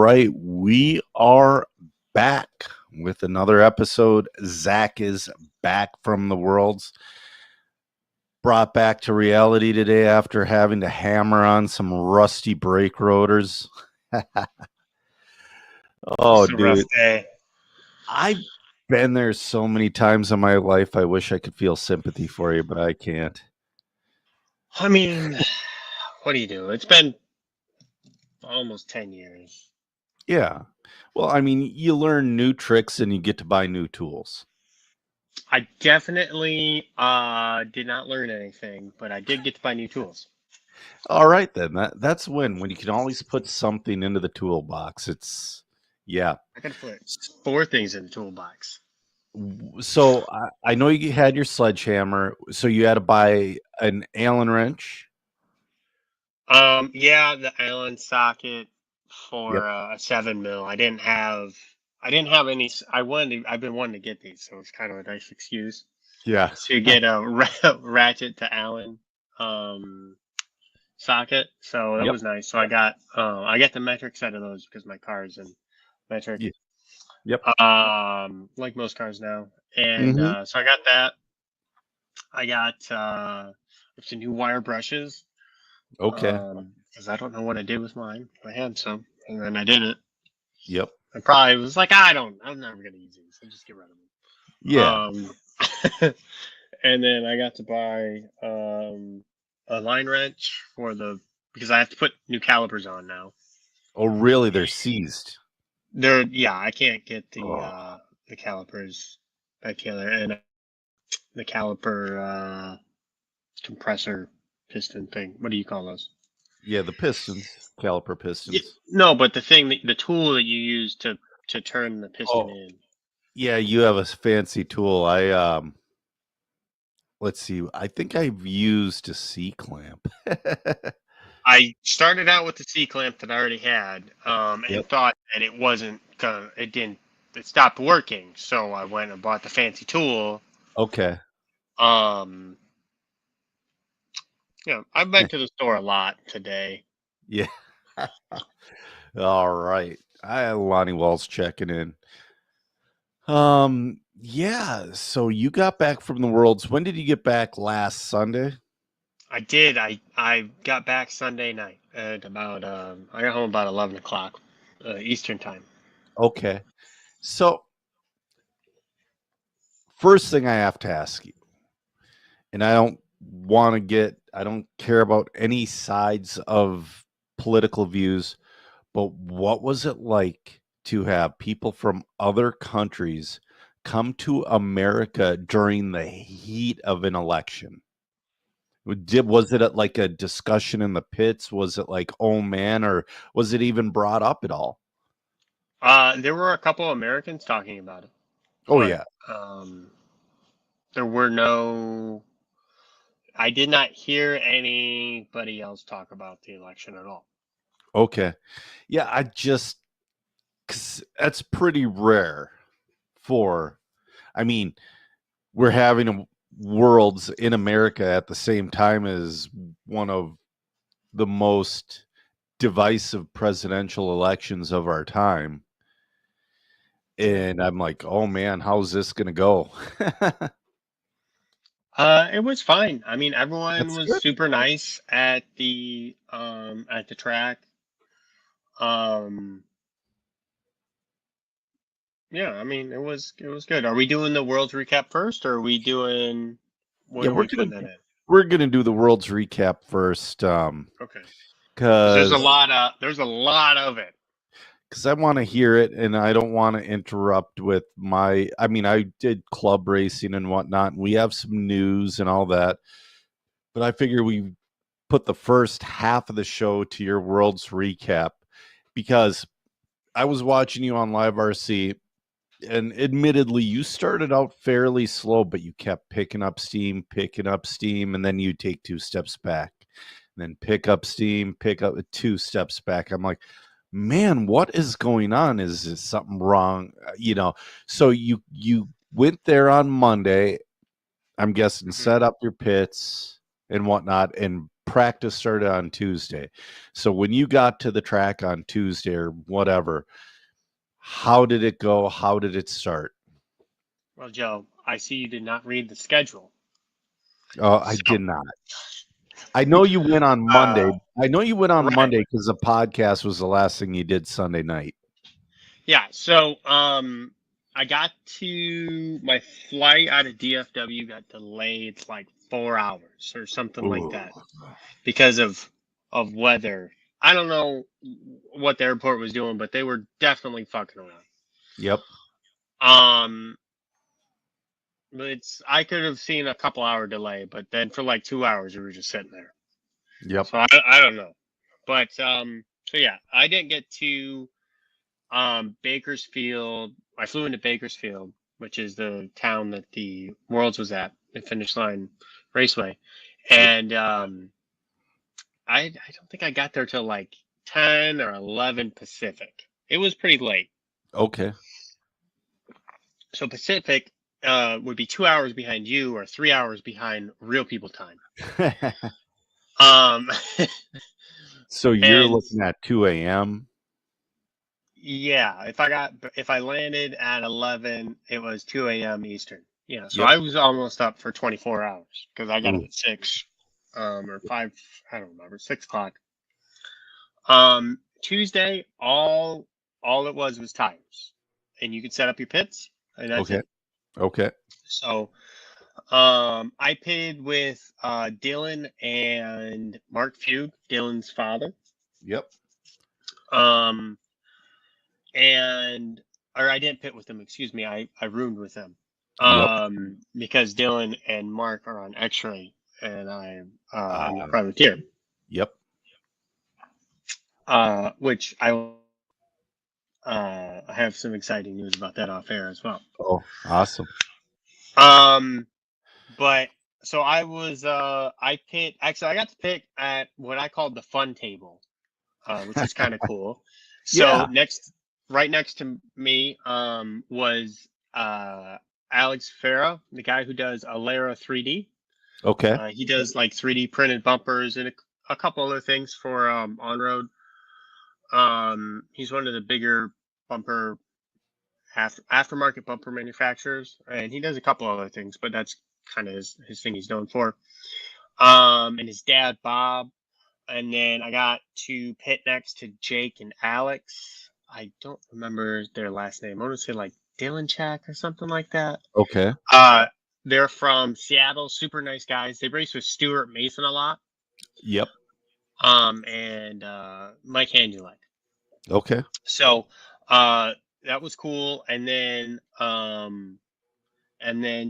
right, we are back with another episode. Zach is back from the worlds, brought back to reality today after having to hammer on some rusty brake rotors. Oh, It's a rough dude, day. I've been there so many times in my life. I wish I could feel sympathy for you, but I can't. I mean, what do you do? It's been almost 10 years. Yeah. Well, I mean, you learn new tricks and you get to buy new tools. I definitely did not learn anything, but I did get to buy new tools. All right, then. That's when you can always put something into the toolbox. Yeah. I got to put 4 things in the toolbox. So I know you had your sledgehammer. So you had to buy an Allen wrench. Yeah, the Allen socket Yep. for a 7 mil. I didn't have any. I've been wanting to get these, so it's kind of a nice excuse Yeah. to get a ratchet to Allen socket. So that Yep. was nice. So I got the metric set of those because my car is in metric, Yeah. Yep. like most cars now. And Hmm. so I got that. I got some new wire brushes Okay. because I don't know what I did with mine. I had some, and then I didn't. Yep. I probably was like, I'm never gonna use these. So just get rid Yeah. of them. And then I got to buy a line wrench because I have to put new calipers on now. Oh, really? They're seized. I can't get Oh. the calipers back together, and the caliper compressor piston thing. What do you call those? Yeah, the pistons, caliper Yeah, pistons. no, but the tool that you use to turn the piston Oh, in. yeah, you have a fancy tool. Let's see. I think I've used a C clamp. I started out with the C clamp that I already had, and Yep. thought that it stopped working. So I went and bought the fancy tool. Okay. Um, I've been to the store a lot today. Yeah. All right. Lonnie Walls checking in. Yeah. So you got back from the worlds. When did you get back? Last Sunday? I did. I got back Sunday night at about I got home about 11 o'clock Eastern time. Okay. So first thing I have to ask you, and I don't care about any sides of political views, but what was it like to have people from other countries come to America during the heat of an election? Was it like a discussion in the pits? Was it like, oh man, or was it even brought up at all? There were a couple Americans talking about it, Oh but yeah. there were no. I did not hear anybody else talk about the election at all. Okay. Yeah, 'cause that's pretty rare for, I mean, we're having worlds in America at the same time as one of the most divisive presidential elections of our time. And I'm like, oh man, how's this going to go? It was fine. I mean, everyone That's was good. super nice at the track. Um, yeah, I mean, it was good. Are we doing the world's recap first, or are we doing what Yeah, are we putting that in? we're gonna do the world's recap first, Okay, because because there's a lot of it. I want to hear it, and I don't want to interrupt with my. I mean, I did club racing and whatnot, and we have some news and all that, but I figure we put the first half of the show to your world's recap because I was watching you on Live RC, and admittedly, you started out fairly slow, but you kept picking up steam, and then you take 2 steps back, and then pick up steam, pick up 2 steps back. I'm like, man, what is going on? Is something wrong? So you went there on Monday. I'm guessing Mhm. set up your pits and whatnot, and practice started on Tuesday. So when you got to the track on Tuesday or whatever, how did it go? How did it start? Well, Joe, I see you did not read the schedule. Oh, I So, did not. I know you went on Monday. I know you went on right. Monday because the podcast was the last thing you did Sunday night. Yeah. So, I got to my flight out of DFW got delayed like 4 hours or something like Ooh. that because of weather. I don't know what the airport was doing, but they were definitely fucking around. Yep. I could have seen a couple hour delay, but then for like 2 hours we were just sitting there. Yep. So I don't know, but so yeah, I didn't get to Bakersfield. I flew into Bakersfield, which is the town that the Worlds was at, the Finish Line Raceway, and I don't think I got there till like 10 or 11 Pacific. It was pretty late. Okay. So Pacific would be 2 hours behind you or 3 hours behind real people time. So you're looking at 2 a.m. Yeah, if I landed at 11, it was 2 a.m. Eastern. Yeah, so Yep. I was almost up for 24 hours because I got Ooh. up at 6, or 5, I don't remember, 6 o'clock. Tuesday, all it was tires, and you could set up your pits, and that's Okay. it. Okay. So, I pitted with Dylan and Mark Feud, Dylan's father. Yep. And or I didn't pit with them, excuse me. I roomed with them. Yep. Because Dylan and Mark are on X-ray and I'm a Ah. privateer. Yep. Which I have some exciting news about that off air as well. Oh, awesome. But so I was I got to pick at what I called the fun table, which is kind of cool. So Yeah. right next to me, was Alex Farah, the guy who does Alera 3D. Okay. He does like 3D printed bumpers and a couple other things for on road. He's one of the bigger bumper aftermarket bumper manufacturers, and he does a couple other things, but that's kind of his thing he's known for. And his dad Bob, and then I got to pit next to Jake and Alex. I don't remember their last name. I want to say like Dylan Chak or something like that. Okay. They're from Seattle, super nice guys. They race with Stuart Mason a lot. Yep. And Mike Handulek. Okay. So that was cool. And then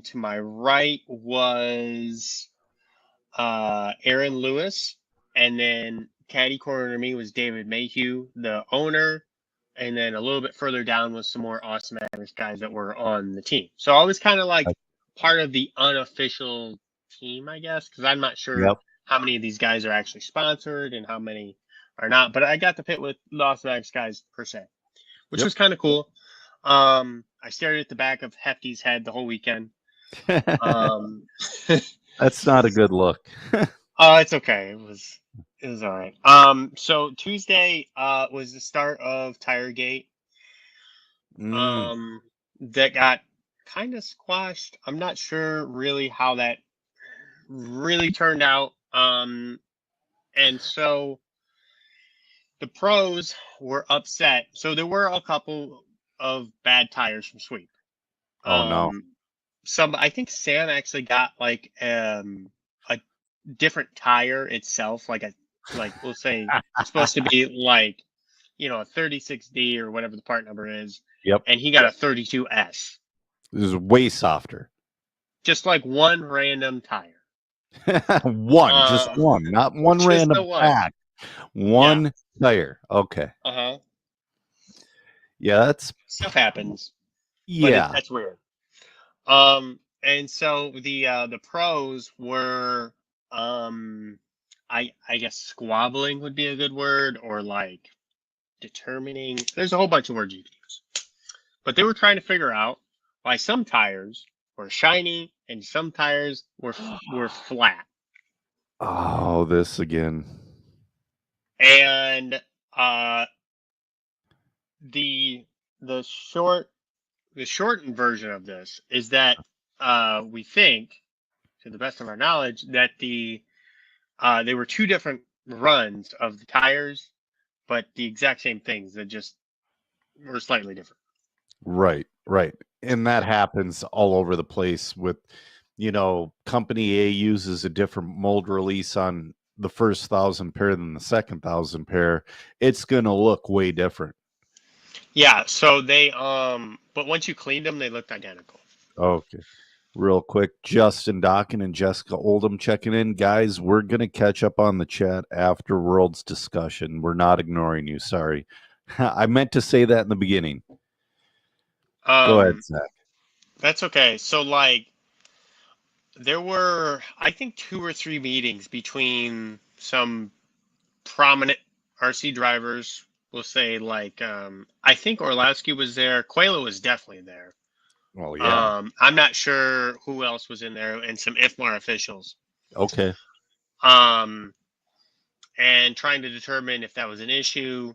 to my right was Aaron Lewis, and then caddy corner to me was David Mayhew, the owner, and then a little bit further down was some more awesome Irish guys that were on the team. So I was kind of like part of the unofficial team, I guess, because I'm not sure Yep. how many of these guys are actually sponsored and how many are not. But I got to pit with Las Vegas guys per se, which was kind of cool. I stared at the back of Hefty's head the whole weekend. That's not a good look. Oh, it's okay. It was all right. So Tuesday was the start of Tiregate. That got kind of squashed. I'm not sure really how that really turned out. And so the pros were upset. So there were a couple of bad tires from Sweep. Oh no. I think Sam actually got like a different tire itself, like we'll say it's supposed to be like, a 36D or whatever the part number is. Yep. And he got a 32S. This is way softer. Just like one random tire. Just one, not one random pack. One tire. Okay. Yeah, that's stuff happens. Yeah, that's weird. And so the pros were I guess squabbling would be a good word, or like determining. There's a whole bunch of words you can use, but they were trying to figure out why some tires were shiny and some tires were flat. Oh, this again. And uh, the the short the shortened version of this is that we think, to the best of our knowledge, that they were two different runs of the tires, but the exact same things that just were slightly different. Right, right. And that happens all over the place with, company A uses a different mold release on the first 1,000 pair than the second 1,000 pair. It's going to look way different. Yeah, so but once you cleaned them, they looked identical. Okay. Real quick, Justin Dockin and Jessica Oldham checking in. Guys, we're going to catch up on the chat after World's discussion. We're not ignoring you. Sorry. I meant to say that in the beginning. Go ahead, Um, Zach. that's okay. So like there were, I think, 2 or 3 meetings between some prominent RC drivers. We'll say like I think Orlowski was there. Quayla was definitely there. Well, yeah. I'm not sure who else was in there, and some IFMAR officials. Okay. Um, and trying to determine if that was an issue.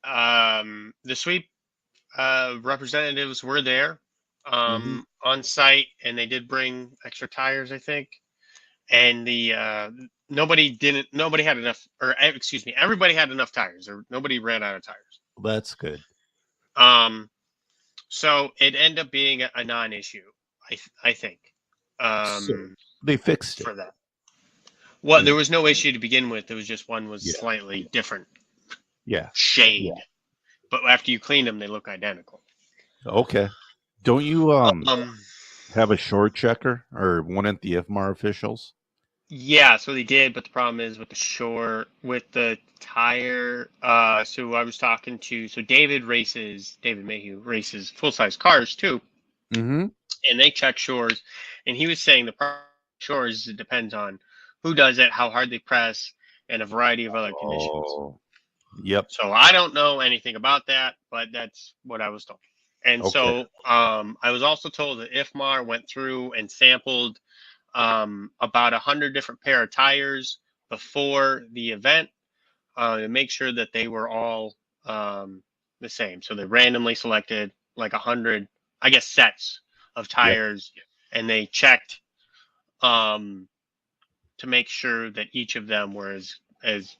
The sweep representatives were there Mhm. on site, and they did bring extra tires, I think. And the nobody had enough, or excuse me, everybody had enough tires, or nobody ran out of tires. That's good. Um, so it ended up being a non-issue, I think, So um, they fixed it. for that. Well, Yeah. there was no issue to begin with. There was just one was Yeah. slightly different Yeah. shade, but after you clean them, they look identical. Okay. Don't you Um, have a short checker or one at the IFMAR officials? yeah, so they did, but the problem is with with the tire. So I was talking to, so David Mayhew races full size cars too, Mm-hmm. and they check shores, and he was saying shores, it depends on who does it, how hard they press, and a variety of other conditions. Oh, yep. So I don't know anything about that, but that's what I was told. And Okay. so I was also told that IFMAR went through and sampled about 100 different pair of tires before the event to make sure that they were all the same. So they randomly selected like 100, I guess, sets of Yep. tires, and they checked um, to make sure that each of them were as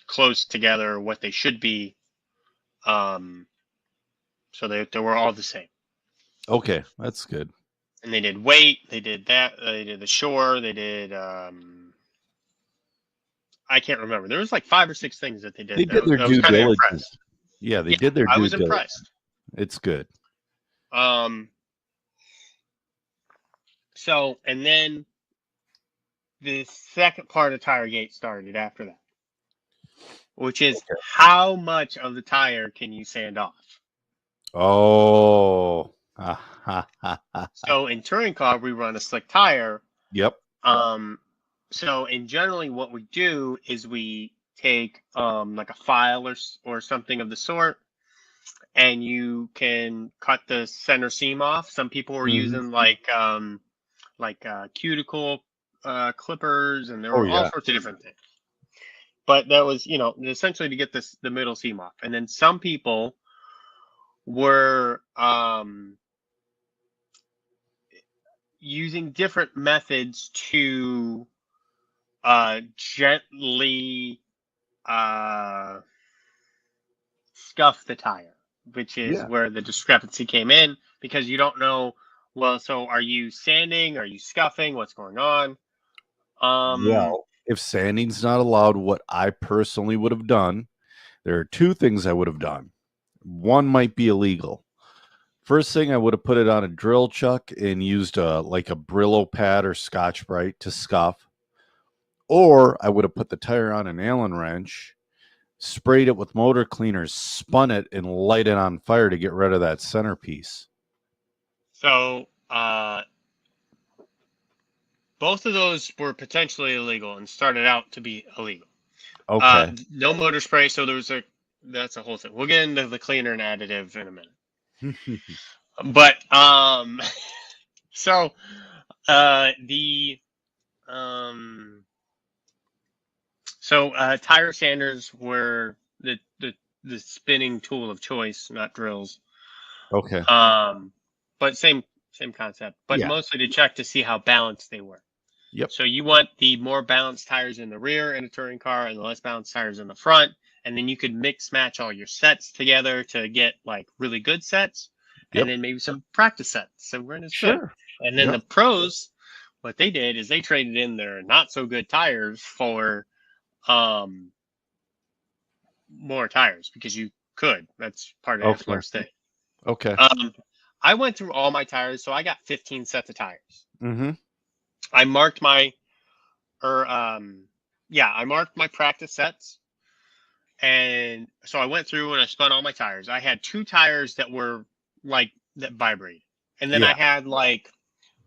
close together what they should be. Um, so they were all the same. Okay. That's good. And they did weight, they did that, they did the shore, they did I can't remember. There was like 5 or 6 things that they They did did their I was due kind of diligence. impressed. Yeah, they Yeah, did their I due was diligence. impressed. It's good. Um, so and then the second part of Tire Gate started after that, which is how much of the tire can you sand off? Oh. Ha, ha, ha, ha. So in touring car, we run a slick tire. Yep. So in generally what we do is we take like a file or something of the sort, and you can cut the center seam off. Some people were Mhm. using like cuticle clippers, and there Oh, were all yeah. sorts of different things. But that was, essentially to get the middle seam off. And then some people were using different methods to gently uh, scuff the tire, which is Yeah. where the discrepancy came in, because you don't know. Well, so are you sanding? Are you scuffing? What's going on? Well, if sanding's not allowed, what I personally would have done, there are two things I would have done. One might be illegal. First thing, I would have put it on a drill chuck and used like a Brillo pad or Scotch Brite to scuff. Or I would have put the tire on an Allen wrench, sprayed it with motor cleaners, spun it, and light it on fire to get rid of that centerpiece. So both of those were potentially illegal and started out to be illegal. Okay. No motor spray, so that's a whole thing. We'll get into the cleaner and additive in a minute. But so the So tire sanders were the spinning tool of choice, not drills. Okay. But same concept, but Yeah. mostly to check to see how balanced they were. Yep. So you want the more balanced tires in the rear in a touring car and the less balanced tires in the front. And then you could mix match all your sets together to get like really good sets. Yep. And then maybe some practice sets. So we're in this good. Sure. And then Yep. the pros, what they did is they traded in their not so good tires for more tires because you could. That's part of Okay. FMAR's thing. Okay. I went through all my tires, so I got 15 sets of tires. Mm-hmm. I marked my I marked my practice sets. And so I went through and I spun all my tires. I had 2 tires that were like that vibrated. And then I Yeah. had like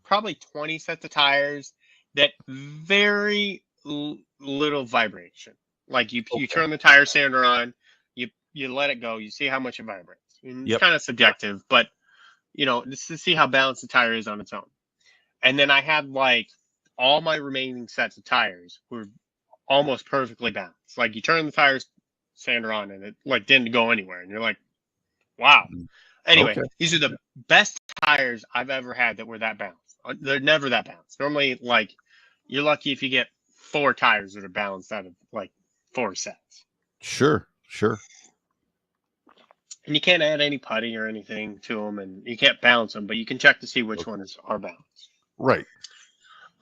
probably 20 sets of tires that very little vibration. Like you Okay. turn the tire sander on, you let it go, you see how much it vibrates. And Yep. it's kind of subjective, but just to see how balanced the tire is on its own. And then I had like all my remaining sets of tires were almost perfectly balanced. Like you turn the tires sander on and it like didn't go anywhere, and you're like, wow. Anyway, Okay. these are the best tires I've ever had that were that balanced. They're never that balanced. Normally, like you're lucky if you get 4 tires that are balanced out of like 4 sets. Sure. Sure. And you can't add any putty or anything to them, and you can't balance them, but you can check to see which ones are balanced. Right.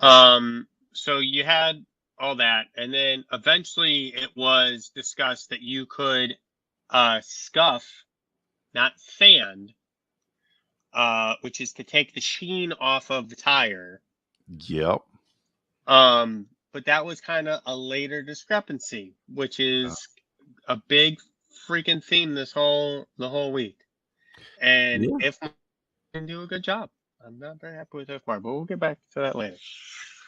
So you had all that, and then eventually it was discussed that you could scuff, not sand, which is to take the sheen off of the tire. Yep. But that was kind of a later discrepancy, which is a big freaking theme the whole week. And Yeah. IFMAR didn't do a good job. I'm not very happy with IFMAR, but we'll get back to that later.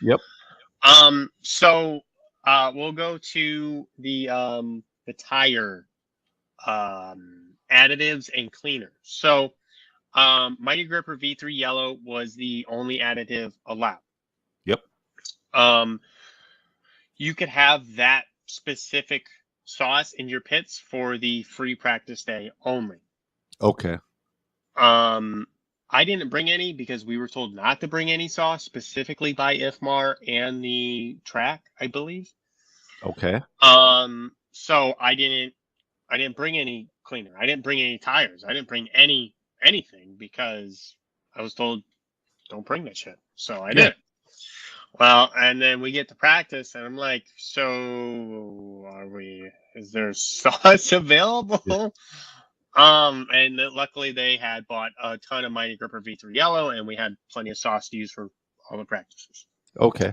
Yep. So we'll go to the tire additives and cleaners. So Mighty Gripper V3 Yellow was the only additive allowed. Yep. You could have that specific sauce in your pits for the free practice day only. Okay. I didn't bring any because we were told not to bring any sauce specifically by IFMAR and the track, I believe. Okay. So I didn't bring any cleaner. I didn't bring any tires. I didn't bring anything because I was told don't bring that shit. So I did. Well, and then we get to practice and I'm like, so is there sauce available? Yeah. And luckily they had bought a ton of Mighty Gripper V3 Yellow, and we had plenty of sauce to use for all the practices. Okay.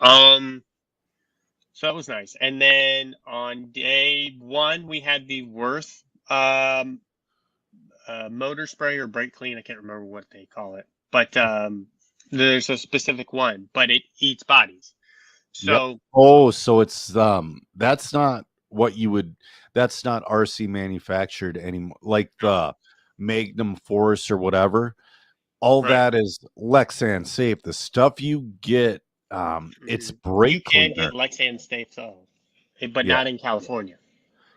So that was nice. And then on day 1, we had the Worth motor spray or brake clean. I can't remember what they call it, but there's a specific one, but it eats bodies. So yep. Oh, so it's that's not what you would. That's not RC manufactured anymore, like the Magnum Force or whatever. All right. That is Lexan safe. The stuff you get, it's brake cleaner. You can get Lexan safe, but not in California.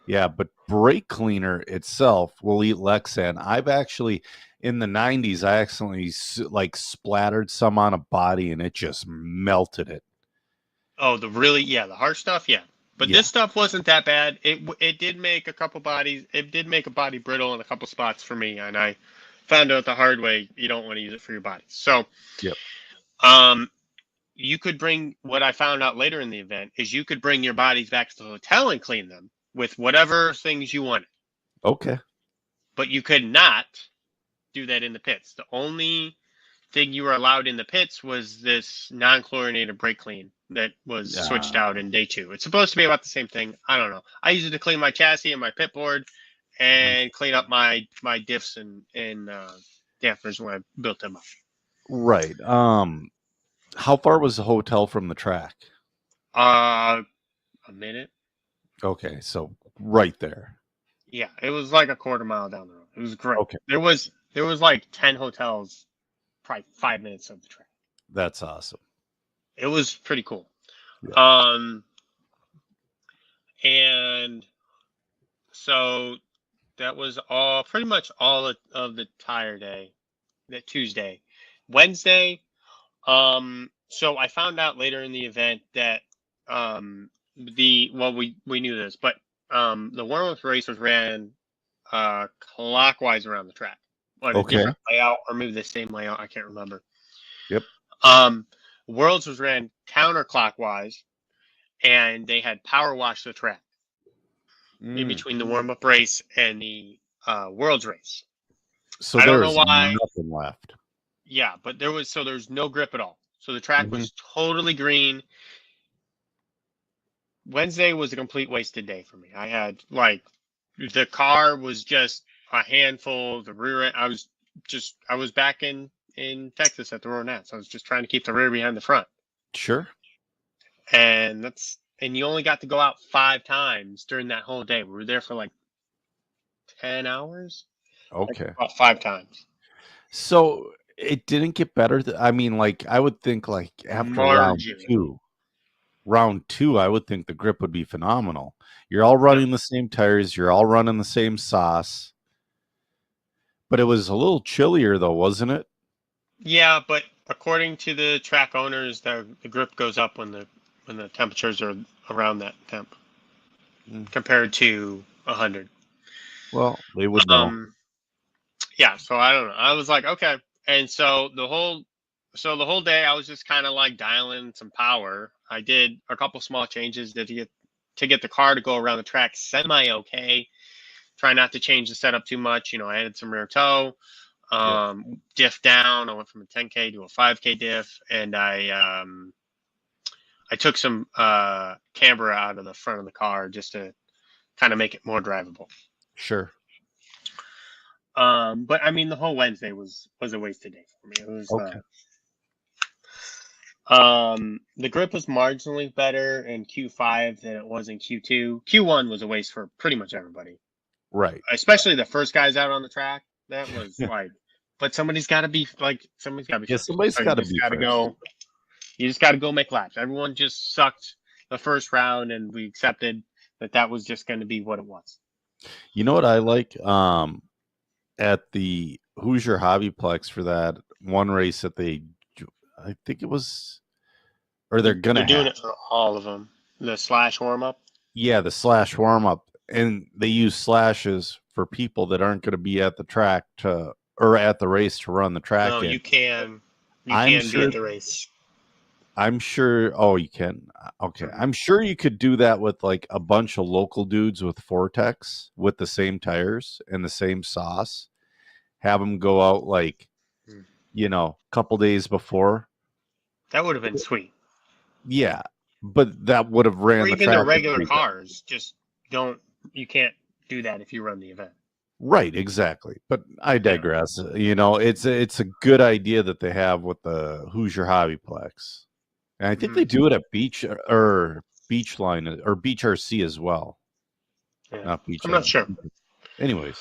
Yeah, but brake cleaner itself will eat Lexan. I've actually, in the 90s, I accidentally like splattered some on a body and it just melted it. Oh, the hard stuff, yeah. But this stuff wasn't that bad. It did make a couple bodies. It did make a body brittle in a couple spots for me, and I found out the hard way you don't want to use it for your body. So, you could bring, what I found out later in the event is you could bring your bodies back to the hotel and clean them with whatever things you wanted. Okay. But you could not do that in the pits. The only thing you were allowed in the pits was this non-chlorinated brake clean that was switched out in day 2. It's supposed to be about the same thing. I don't know. I use it to clean my chassis and my pit board and clean up my diffs and dampers when I built them up. Right. How far was the hotel from the track? A minute. Okay, so right there. Yeah, it was like a quarter mile down the road. It was great. Okay. There was like 10 hotels, probably 5 minutes of the track. That's awesome. It was pretty cool. Yeah. And so that was pretty much all of the tire day, that Tuesday. Wednesday, so I found out later in the event that we knew this, but the warm-up race was ran clockwise around the track on a Okay. different layout, or maybe the same layout. I can't remember. Yep. Worlds was ran counterclockwise, and they had power washed the track in between the warm-up race and the Worlds race. So I don't there's know why. nothing left. Yeah, but there's no grip at all. So the track was totally green. Wednesday was a complete wasted day for me. I had the car was just a handful. The rear end, I was back in Texas at the Roar Nats. I was just trying to keep the rear behind the front. Sure. And you only got to go out 5 times during that whole day. We were there for like 10 hours. Okay. About 5 times. So it didn't get better. I mean, like, I would think like after round two, I would think the grip would be phenomenal. You're all running the same tires. You're all running the same sauce. But it was a little chillier though, wasn't it? Yeah, but according to the track owners, the grip goes up when the temperatures are around that temp compared to 100. Well, they would know. Yeah, so I don't know. I was like, okay. And so the whole day I was just kind of like dialing some power. I did a couple small changes to get the car to go around the track semi okay. Try not to change the setup too much. I added some rear toe, diff down. I went from a 10K to a 5K diff, and I took some camber out of the front of the car just to kind of make it more drivable. Sure. But I mean, the whole Wednesday was a wasted day for me. It was okay. The grip was marginally better in Q5 than it was in Q2. Q1 was a waste for pretty much everybody. Right. Especially the first guys out on the track. That was but somebody's got to be first. Somebody's got to be first. You just got to go make laps. Everyone just sucked the first round, and we accepted that was just going to be what it was. You know what I like? At the Hoosier Hobbyplex for that one race that I think it was, or they're doing it for all of them. The slash warm up. Yeah, the slash warm up, and they use slashes for people that aren't going to be at the track or at the race to run the track. No, you can. You can be at the race. I'm sure. Oh, you can. Okay. I'm sure you could do that with like a bunch of local dudes with Vortex with the same tires and the same sauce. Have them go out like, a couple days before. That would have been sweet. Yeah. But that would have ran or even the regular cars. Just you can't do that if you run the event. Right, exactly. But I digress. It's a good idea that they have with the Hoosier Hobbyplex. And I think they do it at Beachline or Beach RC as well. Yeah. Not Beach. I'm not sure. Anyways.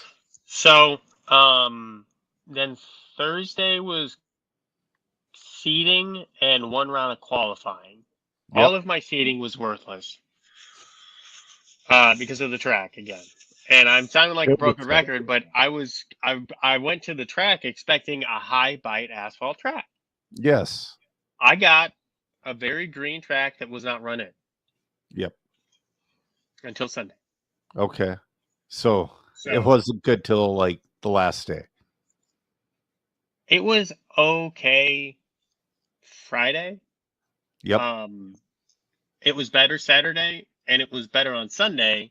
So, then Thursday was seeding and 1 round of qualifying. Yep. All of my seeding was worthless because of the track again. And I'm sounding like a broken record, but I went to the track expecting a high bite asphalt track. Yes. I got a very green track that was not running. Yep. Until Sunday. Okay. So it wasn't good till like the last day. It was okay Friday. Yep. It was better Saturday, and it was better on Sunday.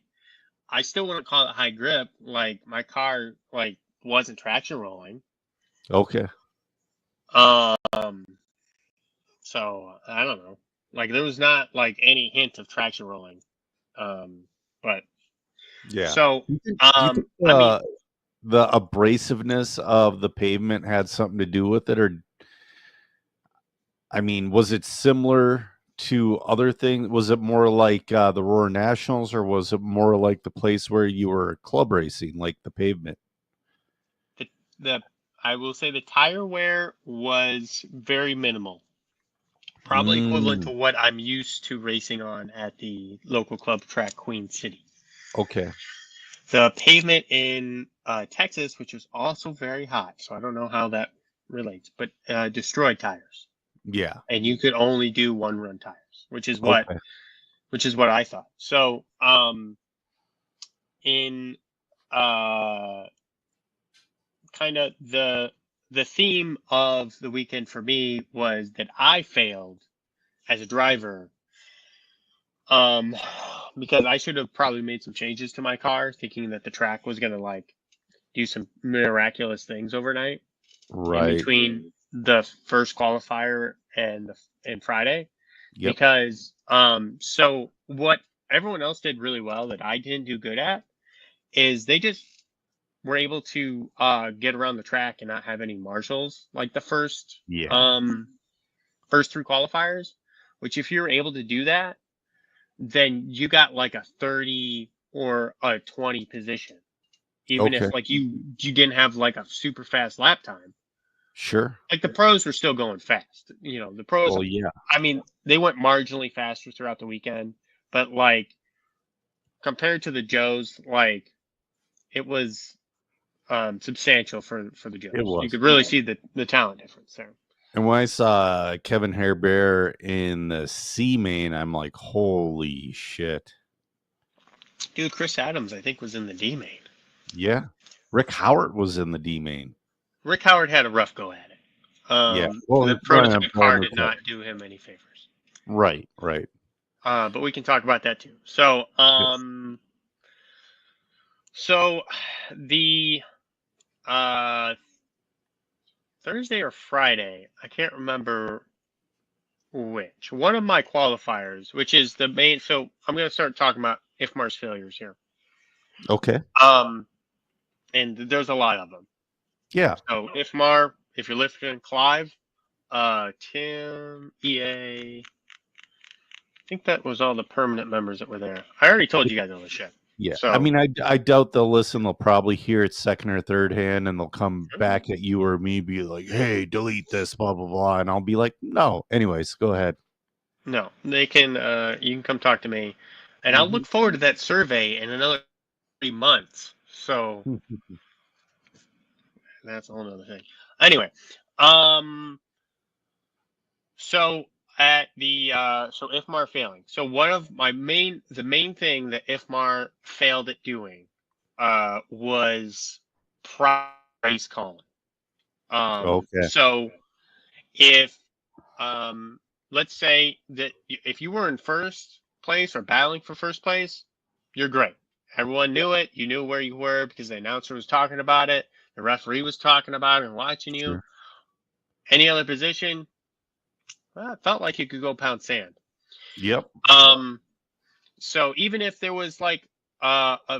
I still wouldn't call it high grip. Like my car, wasn't traction rolling. Okay. So I don't know. There was not any hint of traction rolling. But yeah. So the abrasiveness of the pavement had something to do with it, or was it similar to other things? Was it more like the Roar Nationals, or was it more like the place where you were club racing, like the pavement? I will say the tire wear was very minimal. probably equivalent to Mm, what I'm used to racing on at the local club track, Queen City. okay. The pavement in Texas, which is also very hot, so I don't know how that relates, but destroyed tires, Yeah. and you could only do one run tires, Okay. which is what I thought. So in uh, kind of the theme of the weekend for me was that I failed as a driver, um, because I should have probably made some changes to my car, thinking that the track was gonna like do some miraculous things overnight in Right. between the first qualifier and Friday. Yep. Because so what everyone else did really well that I didn't do good at is they just were able to get around the track and not have any marshals like the Yeah. first three qualifiers, which if you're able to do that, then you got like a 30 or a 20 position, even Okay. if like you didn't have like a super fast lap time. Sure. Like the pros were still going fast. The pros, Well, yeah. I mean, they went marginally faster throughout the weekend, but like compared to the Joes, like it was substantial for the It Joes. You was. could really see the talent difference there. And when I saw Kevin Hairbear in the C main, I'm like, holy shit. Dude, Chris Adams, I think, was in the D main. Yeah. Rick Howard was in the D main. Rick Howard had a rough go at it. Yeah. Well, The Brian prototype car Palmer did not do him any favors. Right. Right. But we can talk about that too. So, Yes. so the Thursday or Friday, I can't remember which. One of my qualifiers, which is the main. So I'm going to start talking about IFMAR's failures here. Okay. And there's a lot of them. Yeah. So IFMAR, if you're listening, Clive, Tim, EA. I think that was all the permanent members that were there. I already told you guys all this shit. Yeah. So I mean, I doubt they'll listen. They'll probably hear it second or third hand and they'll come back at you or me, be like, hey, delete this, blah, blah, blah. And I'll be like, no. Anyways, go ahead. no, they can. You can come talk to me, and I'll look forward to that survey in another 3 months. So that's a whole other thing. Anyway, so at the so IFMAR failing. So one of the main thing that IFMAR failed at doing was price calling. Okay. So if let's say that if you were in first place or battling for first place, you're great. Everyone knew it. You knew where you were because the announcer was talking about it. The referee was talking about it and watching you. Sure. Any other position, well, it felt like you could go pound sand. Yep. So even if there was like a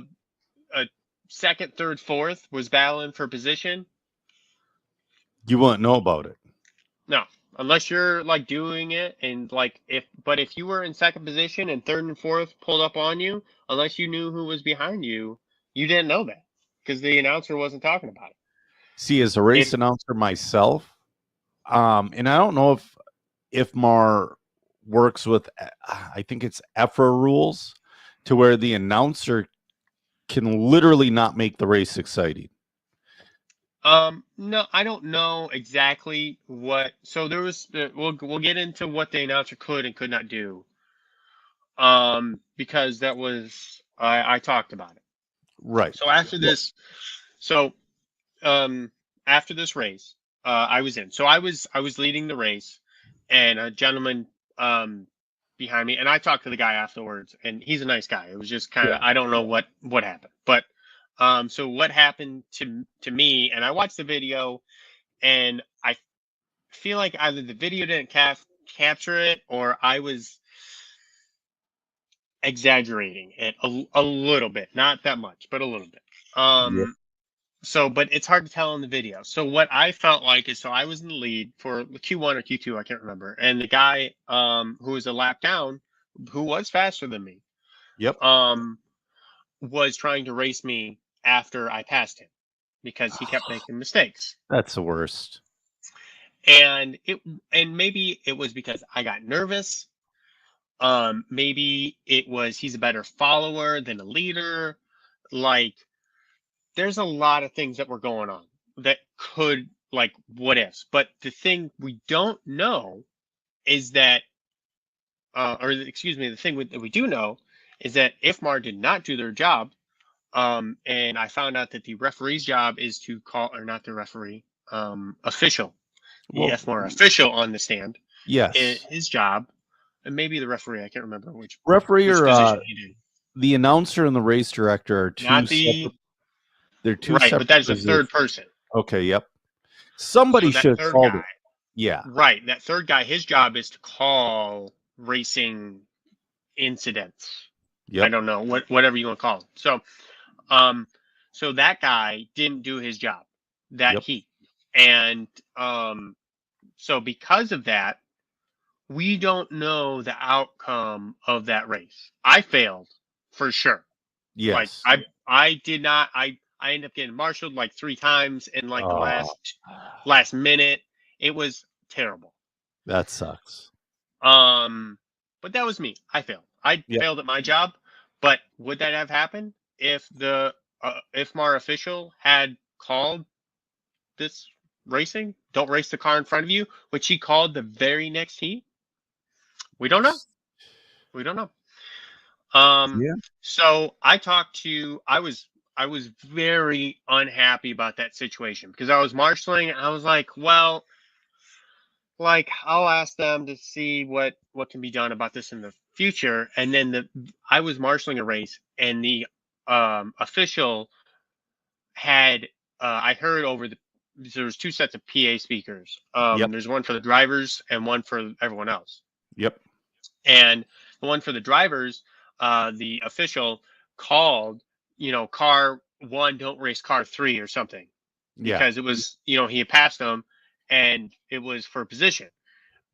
second, third, fourth was battling for position, You won't know about it. no, unless you're like doing it and like if you were in second position and third and fourth pulled up on you, unless you knew who was behind you, you didn't know that because the announcer wasn't talking about it. See, as a race announcer myself, and I don't know if Mar works with, I think it's EFRA rules to where the announcer can literally not make the race exciting. No, I don't know exactly what. So there was. We'll get into what the announcer could and could not do. Because that was I talked about it. Right. So after this, so after this race, I was in. So I was leading the race, and a gentleman behind me, and I talked to the guy afterwards, and he's a nice guy. It was just kind of I don't know what happened, but so what happened to me, and I watched the video, and I feel like either the video didn't capture it or I was exaggerating it a little bit, not that much, but a little bit. Yeah. So, but it's hard to tell in the video. So what I felt like is, so I was in the lead for Q1 or Q2, I can't remember. And the guy who was a lap down, who was faster than me, Yep. was trying to race me after I passed him because he kept making mistakes. That's the worst. And maybe it was because I got nervous. Maybe it was he's a better follower than a leader. Like, there's a lot of things that were going on that could, like, what ifs. But the thing we don't know is that, or excuse me, the thing that we do know is that IFMAR did not do their job. And I found out that the referee's job is to call, or not the referee, official, the Well, IFMAR official on the stand. yes. His job, and maybe the referee, I can't remember which Referee or position he did. the announcer and the race director are two Not separate. the They're two right, separate but that is a positions. third person. Okay, yep. Somebody So that should have third called guy, it. Yeah. right, that third guy, his job is to call racing incidents. I Yep. don't know, whatever you want to call them. So that guy didn't do his job that Yep. heat. And so because of that, we don't know the outcome of that race. I failed for sure. Yes. Like, I did not. I ended up getting marshaled like 3 times in like the Oh, last minute. It was terrible. that sucks. But that was me. I failed. I Yep. failed at my job. But would that have happened if the IFMAR official had called this racing? Don't race the car in front of you, which he called the very next heat. We don't know. We don't know. Yeah. So I talked to. I was very unhappy about that situation because I was marshaling. I was like, well, like, I'll ask them to see what can be done about this in the future. And then I was marshaling a race, and the official had I heard over there was 2 sets of PA speakers. Yep. There's one for the drivers and one for everyone else. Yep. And the one for the drivers, the official called, car 1, don't race car 3 or something, Yeah. because it was, he had passed them and it was for position.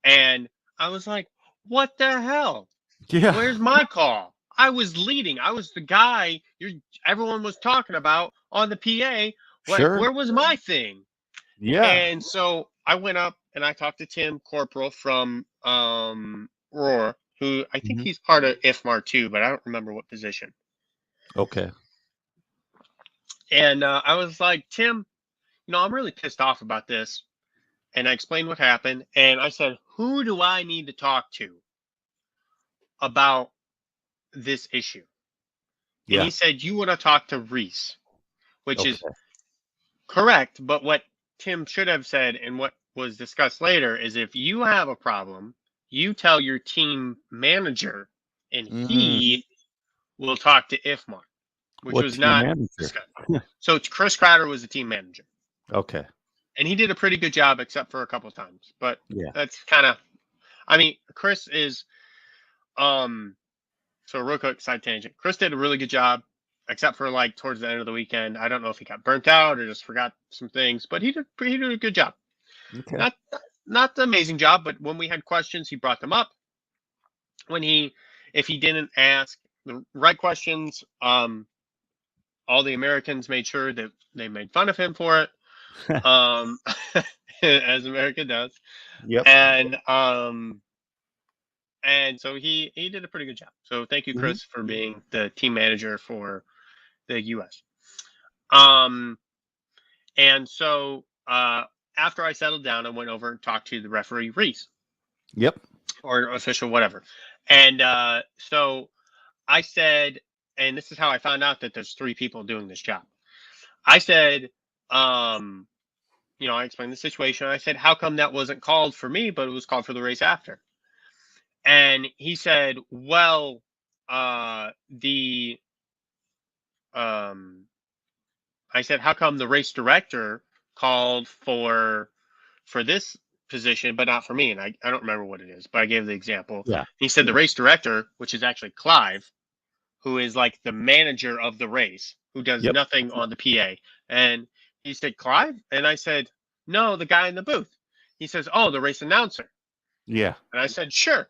And I was like, what the hell? Yeah. Where's my call? I was leading. I was the guy everyone was talking about on the PA. Sure. Where was my thing? Yeah. And so I went up and I talked to Tim Corporal from Roar, who I think he's part of IFMAR too, but I don't remember what position. Okay. And I was like, Tim, I'm really pissed off about this. And I explained what happened. And I said, who do I need to talk to about this issue? And Yeah. he said, you want to talk to Reese, which Okay. is correct. But what Tim should have said, and what was discussed later, is if you have a problem, you tell your team manager, and he will talk to IFMAR, which What was team not manager? discussed. So Chris Crowder was the team manager. Okay. And he did a pretty good job, except for a couple of times. But Yeah. that's kind of, Chris is, so real quick side tangent. Chris did a really good job, except for like towards the end of the weekend. I don't know if he got burnt out or just forgot some things, but he did a good job. Okay. Not the amazing job, but when we had questions, he brought them up. If he didn't ask the right questions, all the Americans made sure that they made fun of him for it. As America does. Yep. And so he did a pretty good job. So thank you, Chris, for being the team manager for the US. And so after I settled down, I went over and talked to the referee, Reese. Yep. Or official, whatever. And so I said, and this is how I found out that there's 3 people doing this job. I said, I explained the situation. I said, how come that wasn't called for me, but it was called for the race after? And he said, well, I said, how come the race director called for this position, but not for me? And I don't remember what it is, but I gave the example. Yeah. He said the race director, which is actually Clive, who is like the manager of the race, who does nothing on the PA. And he said, Clive? And I said, no, the guy in the booth. He says, oh, the race announcer. Yeah. And I said, sure.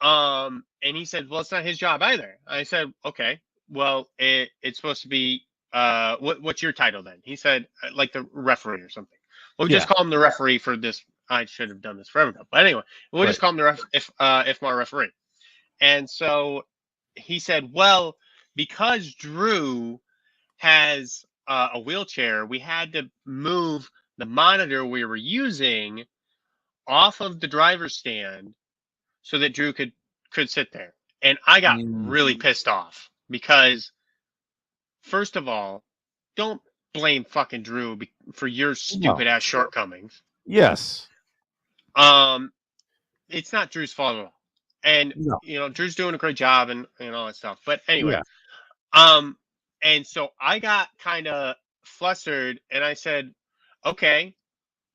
And he said, well, it's not his job either. I said, okay, well, it's supposed to be, what's your title then? He said, like the referee or something. Well, we just call him the referee for this I should have done this forever ago. But anyway, we'll just call him the IFMAR referee. And so he said, well, because Drew has a wheelchair, we had to move the monitor we were using off of the driver's stand so that Drew could sit there. And I got really pissed off because, first of all, don't blame fucking Drew for your stupid ass shortcomings. Yes. It's not Drew's fault at all. And Drew's doing a great job and all that stuff. But anyway, and so I got kind of flustered and I said, okay,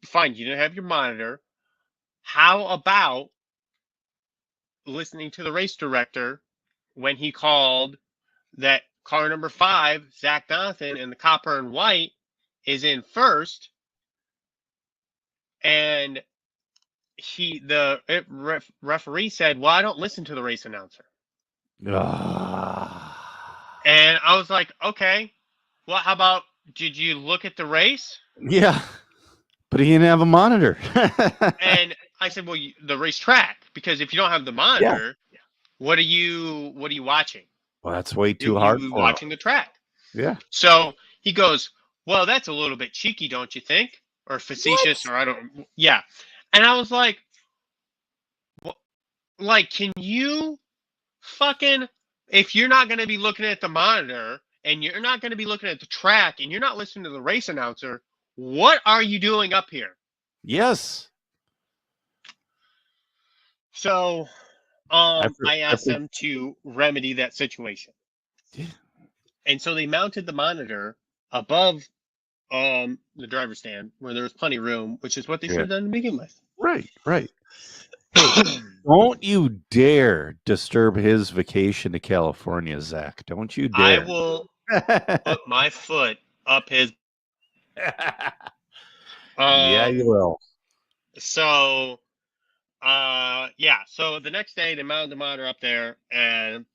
fine, you didn't have your monitor. How about listening to the race director when he called that car number 5, Zach Donovan, and the copper and white is in first, and the referee said, well, I don't listen to the race announcer. And I was like, okay, well, how about, did you look at the race? Yeah, but he didn't have a monitor. And I said, well, the racetrack, because if you don't have the monitor, what are you watching? Well, that's way too hard for watching the track. Yeah. So he goes, well, that's a little bit cheeky, don't you think? Or facetious, or I don't. Yeah. And I was like, can you fucking, if you're not going to be looking at the monitor and you're not going to be looking at the track and you're not listening to the race announcer, what are you doing up here? Yes. So I asked them to remedy that situation. Yeah. And so they mounted the monitor above the driver's stand where there was plenty of room, which is what they should have done to begin with. Right. Hey, don't you dare disturb his vacation to California, Zach. Don't you dare. I will put my foot up his. Yeah, you will. So, so the next day they mounted the monitor up there and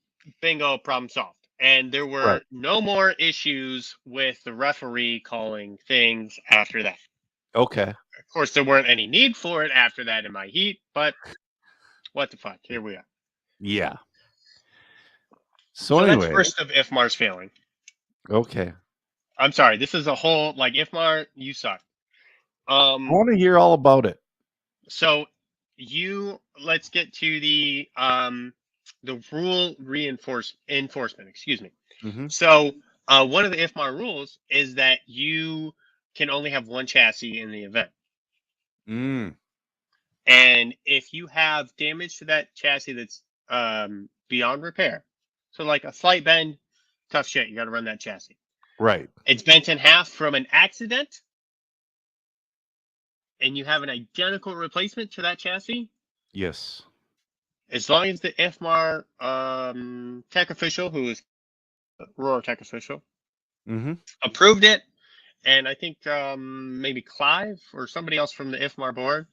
bingo, problem solved. And there were no more issues with the referee calling things after that. Okay. Of course, there weren't any need for it after that in my heat, but what the fuck? Here we are. Yeah. So anyway. That's first of IFMAR's failing. Okay. I'm sorry. This is a whole, IFMAR, you suck. I want to hear all about it. So let's get to the rule enforcement, excuse me. Mm-hmm. So one of the IFMAR rules is that you can only have one chassis in the event. And if you have damage to that chassis that's beyond repair, so like a slight bend, tough shit, you got to run that chassis. Right. It's bent in half from an accident, and you have an identical replacement to that chassis. Yes. As long as the IFMAR tech official, who is Aurora tech official, approved it, and I think maybe Clive or somebody else from the IFMAR board,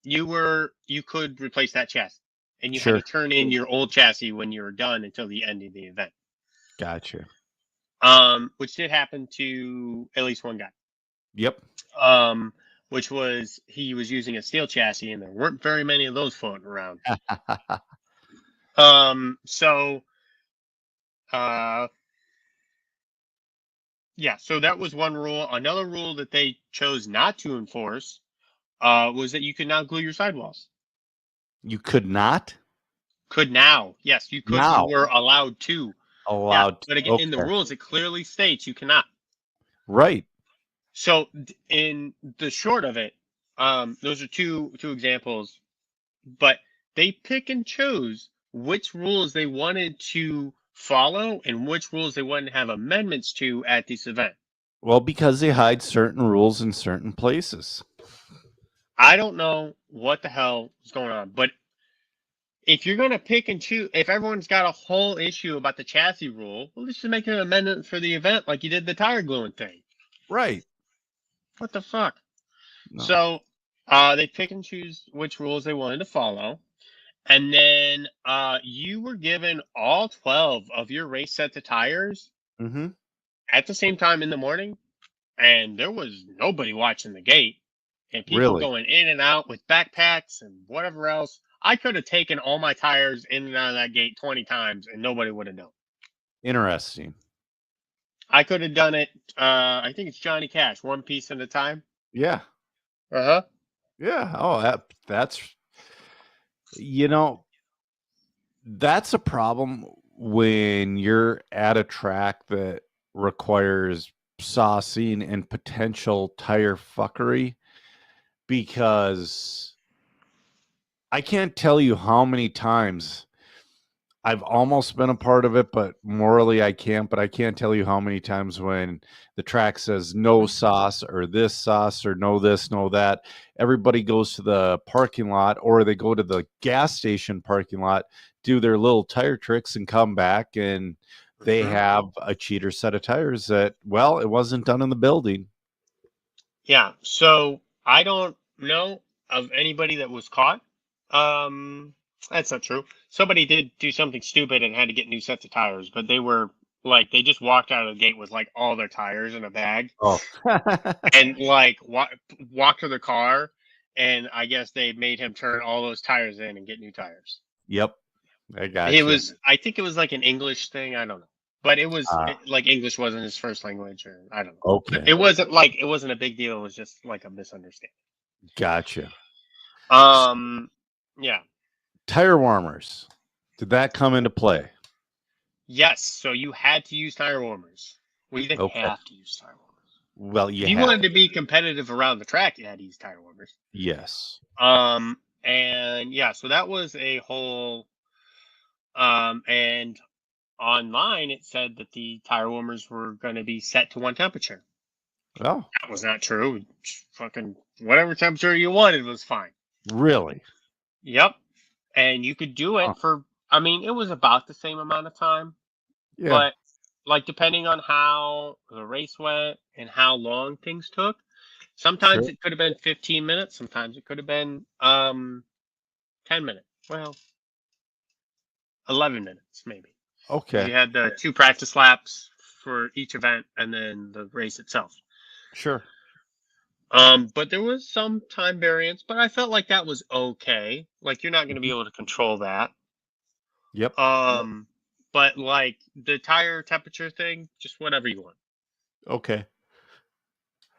you could replace that chassis, and you had to turn in your old chassis when you were done until the end of the event. Gotcha. Which did happen to at least one guy. Yep. Which was, he was using a steel chassis, and there weren't very many of those floating around. So that was one rule. Another rule that they chose not to enforce was that you could now glue your sidewalls. You could not? Could now. Yes, you could. Now. You were allowed to. But again, in the rules, it clearly states you cannot. Right. So in the short of it, those are two examples, but they pick and chose which rules they wanted to follow and which rules they wanted to have amendments to at this event. Well, because they hide certain rules in certain places. I don't know what the hell is going on, but if you're going to pick and choose, if everyone's got a whole issue about the chassis rule, well, let's just make an amendment for the event like you did the tire gluing thing. Right. What the fuck? No. So they pick and choose which rules they wanted to follow. And then you were given all 12 of your race sets of tires at the same time in the morning. And there was nobody watching the gate. and people Really going in and out with backpacks and whatever else. I could have taken all my tires in and out of that gate 20 times and nobody would have known. interesting. I could have done it. I think it's Johnny Cash, one piece at a time. Yeah. Uh huh. Yeah. Oh, that's you know, that's a problem when you're at a track that requires saucing and potential tire fuckery, because I can't tell you how many times I've almost been a part of it, but morally I can't. But I can't tell you how many times when the track says no sauce or this sauce or no this, no that, everybody goes to the parking lot or they go to the gas station parking lot, do their little tire tricks and come back, and they Hmm. have a cheater set of tires that, well, it wasn't done in the building. Yeah. So I don't know of anybody that was caught. Um, that's not true. Somebody did do something stupid and had to get new sets of tires, but they were like they just walked out of the gate with like all their tires in a bag Oh, and like walked to their car, and I guess they made him turn all those tires in and get new tires. yep, I It got you. was, I think it was like an English thing. I don't know, but it was like English wasn't his first language, or I don't know. But Okay, it wasn't a big deal. It was just like a misunderstanding. gotcha. Um, yeah, Tire warmers, did that come into play? yes. So you had to use tire warmers. Well, you didn't Okay. have to use tire warmers. Well, you If you have. wanted to be competitive around the track, you had to use tire warmers. Yes. And yeah, so that was a whole. And online it said that the tire warmers were going to be set to one temperature. Well, That was not true. Fucking whatever temperature you wanted was fine. really? Yep. And you could do Huh. it for, I mean, it was about the same amount of time, Yeah. but like depending on how the race went and how long things took, sometimes Sure. it could have been 15 minutes, sometimes it could have been 10 minutes. Well, 11 minutes maybe. Because Okay. you had the two practice laps for each event and then the race itself. Sure. But there was some time variance, but I felt like that was okay. Like you're not going to be Mhm. able to control that. Yep. But like the tire temperature thing, just whatever you want. Okay.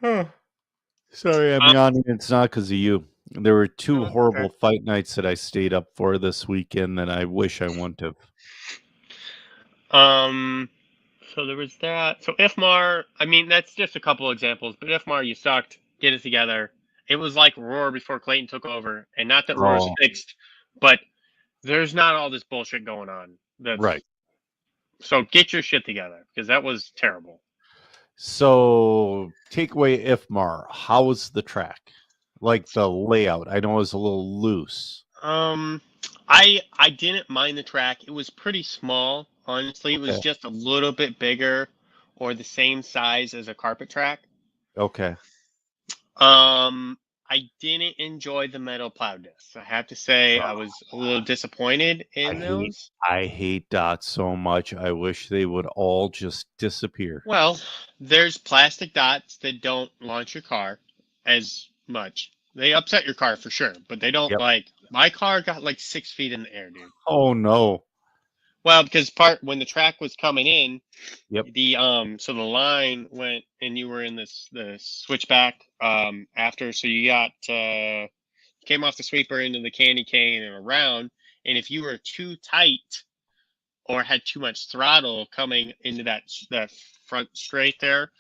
Huh. Sorry, I'm Um, yawning. It's not because of you. There were two no, it's okay. horrible fight nights that I stayed up for this weekend that I wish I wouldn't have. Um, so there was that. So IFMAR, I mean, that's just a couple examples, but IFMAR, you sucked. Get it together. It was like Roar before Clayton took over, and not that Roar's Oh, fixed, but there's not all this bullshit going on. right. That's so get your shit together because that was terrible. So, take away IFMAR. How was the track? Like the layout? I know it was a little loose. Um, I didn't mind the track. It was pretty small. Honestly, it was Okay. just a little bit bigger or the same size as a carpet track. Okay. Um, I didn't enjoy the metal plow discs. I have to say I was a little disappointed I in hate those. I hate dots so much. I wish they would all just disappear. Well, there's plastic dots that don't launch your car as much. They upset your car for sure, but they don't Yep. like my car got like 6 feet in the air, dude. Oh no. Well, because when the track was coming in, Yep. the so the line went and you were in the switchback after, so you got came off the sweeper into the candy cane and around, and if you were too tight or had too much throttle coming into that front straight there,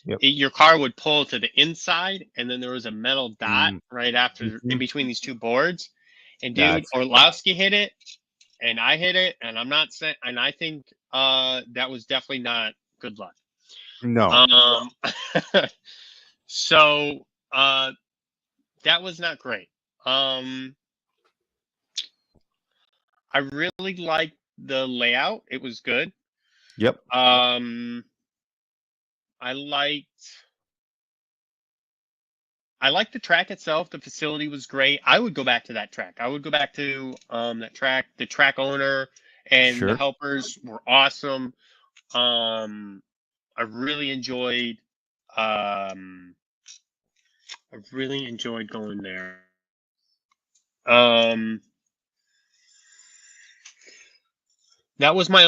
Yep. your car would pull to the inside, and then there was a metal dot Mm, right after in mhm. between these two boards. And dude, Gotcha. Orlowski hit it, and I hit it, and I'm not saying, and I think that was definitely not good luck. No. Um, so that was not great. Um, I really liked the layout; it was good. Yep. Um, I liked I liked the track itself. The facility was great. I would go back to that track. I would go back to that track. The track owner and the Sure. helpers were awesome. I really enjoyed um I really enjoyed going there. That was my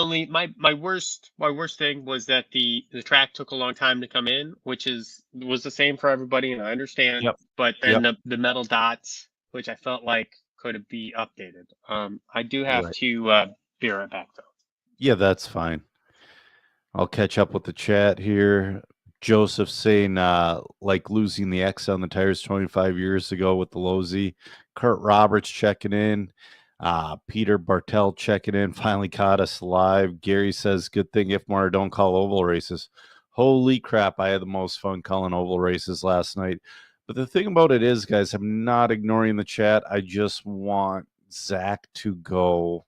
worst thing was that the track took a long time to come in, which was the same for everybody, and I understand. Yep. But then the metal dots, which I felt like could be updated. I do have Right. to be right back though. Yeah, that's fine. I'll catch up with the chat here. Joseph saying like losing the X on the tires 25 years ago with the low Z. Kurt Roberts checking in. Peter Bartel checking in. Finally caught us live. Gary says, good thing IFMAR don't call oval races. Holy crap, I had the most fun calling oval races last night. But the thing about it is, guys, I'm not ignoring the chat. I just want Zach to go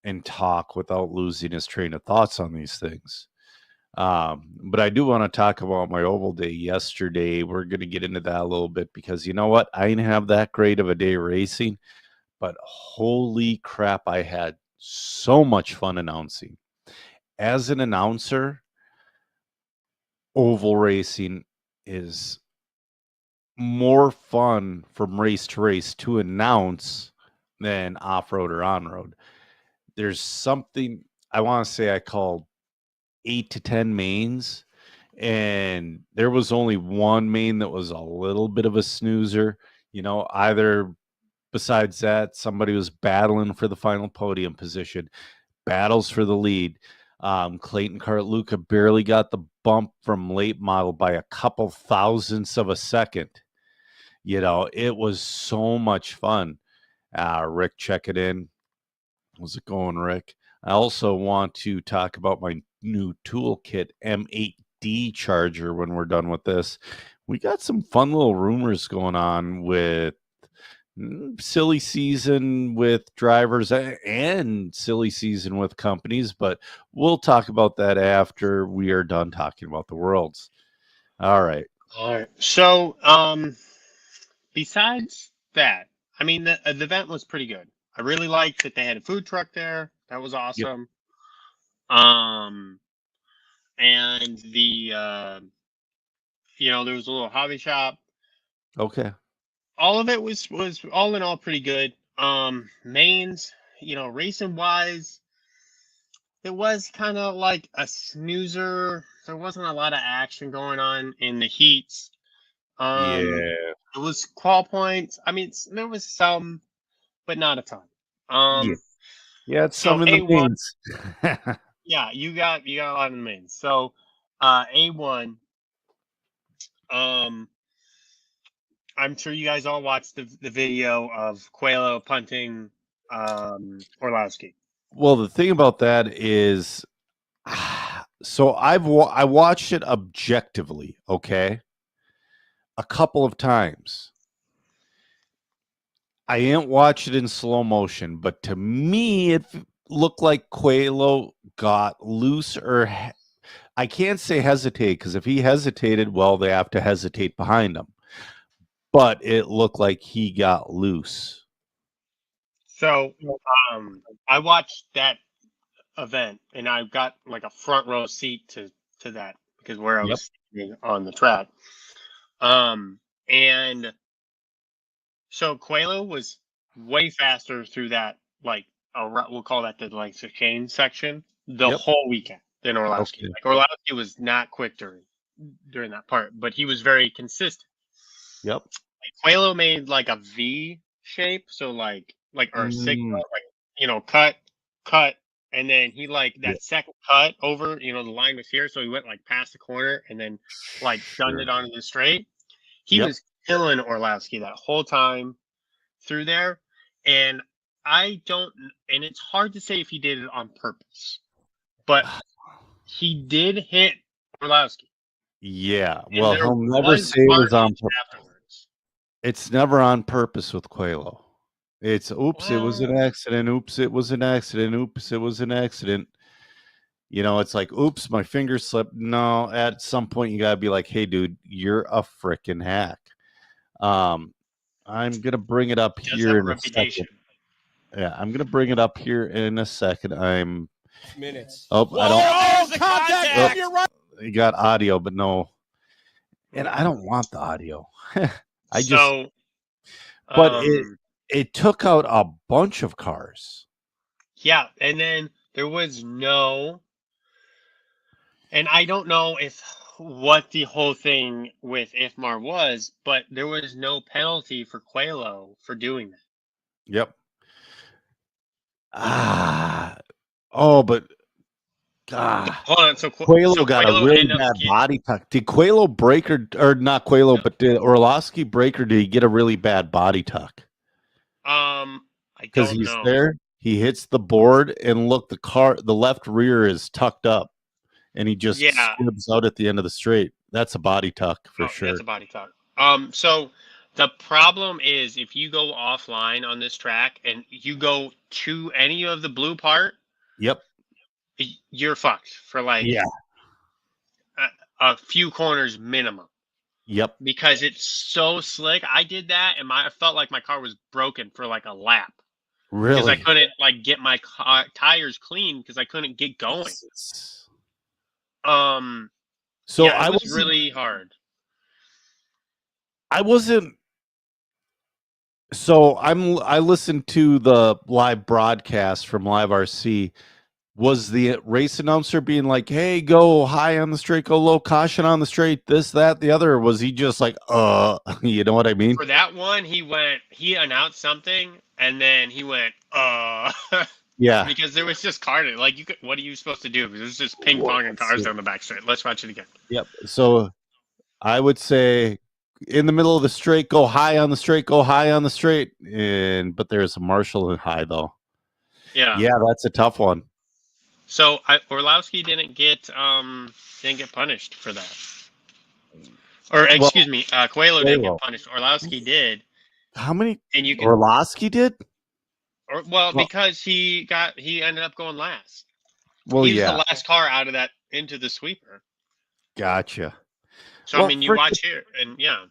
and talk without losing his train of thoughts on these things. But I do want to talk about my oval day yesterday. We're going to get into that a little bit because you know what? I didn't have that great of a day racing, but holy crap, I had so much fun announcing. As an announcer, oval racing is more fun from race to race to announce than off-road or on-road. There's something I want to say I call 8 to 10 mains, and there was only one main that was a little bit of a snoozer. You know, either besides that, somebody was battling for the final podium position, battles for the lead. Clayton Cartluca barely got the bump from late model by a couple thousandths of a second. You know, it was so much fun. Rick, check it in. How's it going, Rick? I also want to talk about my new toolkit M8D charger when we're done with this. We got some fun little rumors going on with silly season with drivers and silly season with companies, but we'll talk about that after we are done talking about the worlds. All right. So, besides that, I mean, the event was pretty good. I really liked that they had a food truck there. That was awesome. Yep. And the, there was a little hobby shop. Okay. All of it was all in all pretty good. Mains, racing wise, it was kind of like a snoozer. There wasn't a lot of action going on in the heats. Yeah. It was qual points. I mean, there was some, but not a ton. Yeah, it's some in the mains. Yeah, you got a lot in the mains. So, A1. I'm sure you guys all watched the video of Coelho punting Orlowski. Well, the thing about that is, so I watched it objectively, okay, a couple of times. I didn't watch it in slow motion, but to me, it looked like Coelho got loose, or I can't say hesitate, because if he hesitated, well, they have to hesitate behind him. But it looked like he got loose. So I watched that event, and I got like a front row seat to that because where I was on the track. And so Coelho was way faster through that, like we'll call that the chicane section the whole weekend than Orlowski. Okay. Like Orlowski was not quick during that part, but he was very consistent. Yep. Like Coelho made like a V shape, so like or signal, cut, and then he that second cut over, the line was here, so he went like past the corner and then like shunned it onto the straight. He was killing Orlowski that whole time through there, and it's hard to say if he did it on purpose, but he did hit Orlowski. Yeah, well, he'll never say it was on purpose. Afterwards. It's never on purpose with Coelho. It's oops, it was an accident. Oops, it was an accident. Oops, it was an accident. It's like, oops, my finger slipped. No, at some point you gotta be like, hey, dude, you're a freaking hack. I'm gonna bring it up here in a second. Yeah, I'm gonna bring it up here in a second. Minutes. Oh, I don't. Contact. You got audio, but no. And I don't want the audio. I just, So, but it um, it took out a bunch of cars. yeah, and then there was no, and I don't know if what the whole thing with Ifmar was, but there was no penalty for Quelo for doing that. Yep. Ah. Oh, but Hold on, so Quelo got a Quelo really ended up bad getting body tuck. Did Quelo break or not Quelo, no, but did Orlovsky break or did he get a really bad body tuck? I Because don't he's know. there, he hits the board, and look, the left rear is tucked up, and he just Yeah, squibs out at the end of the straight. That's a body tuck for oh, that's sure. a body talk. So the problem is if you go offline on this track and you go to any of the blue part, Yep. you're fucked for like Yeah. a few corners minimum Yep. because it's so slick. I did that and I felt like my car was broken for like a lap because I Really. couldn't like get my tires clean because I couldn't get going. Jesus. Um, So yeah, it was really hard. I wasn't so I listened to the live broadcast from Live RC. Was the race announcer being like, "Hey, go high on the straight, go low, caution on the straight, this, that, the other"? Or was he just like, you know what I mean? For that one, he announced something and then he went, Yeah. because there was just carnage. Like, what are you supposed to do? There's just ping Well, ponging cars down the back straight. Let's watch it again. yep. So I would say in the middle of the straight, go high on the straight, go high on the straight, and but there's a Marshall and high though. Yeah. Yeah, that's a tough one. So Orlowski didn't get punished for that. Or Well, excuse me, Coelho didn't get Quavo. punished. Orlowski did, How many and you can, Orlowski did? or well, Well, because he ended up going last. well, He was the yeah, last car out of that into the sweeper. gotcha. So I Well, mean, you for watch here, and yeah,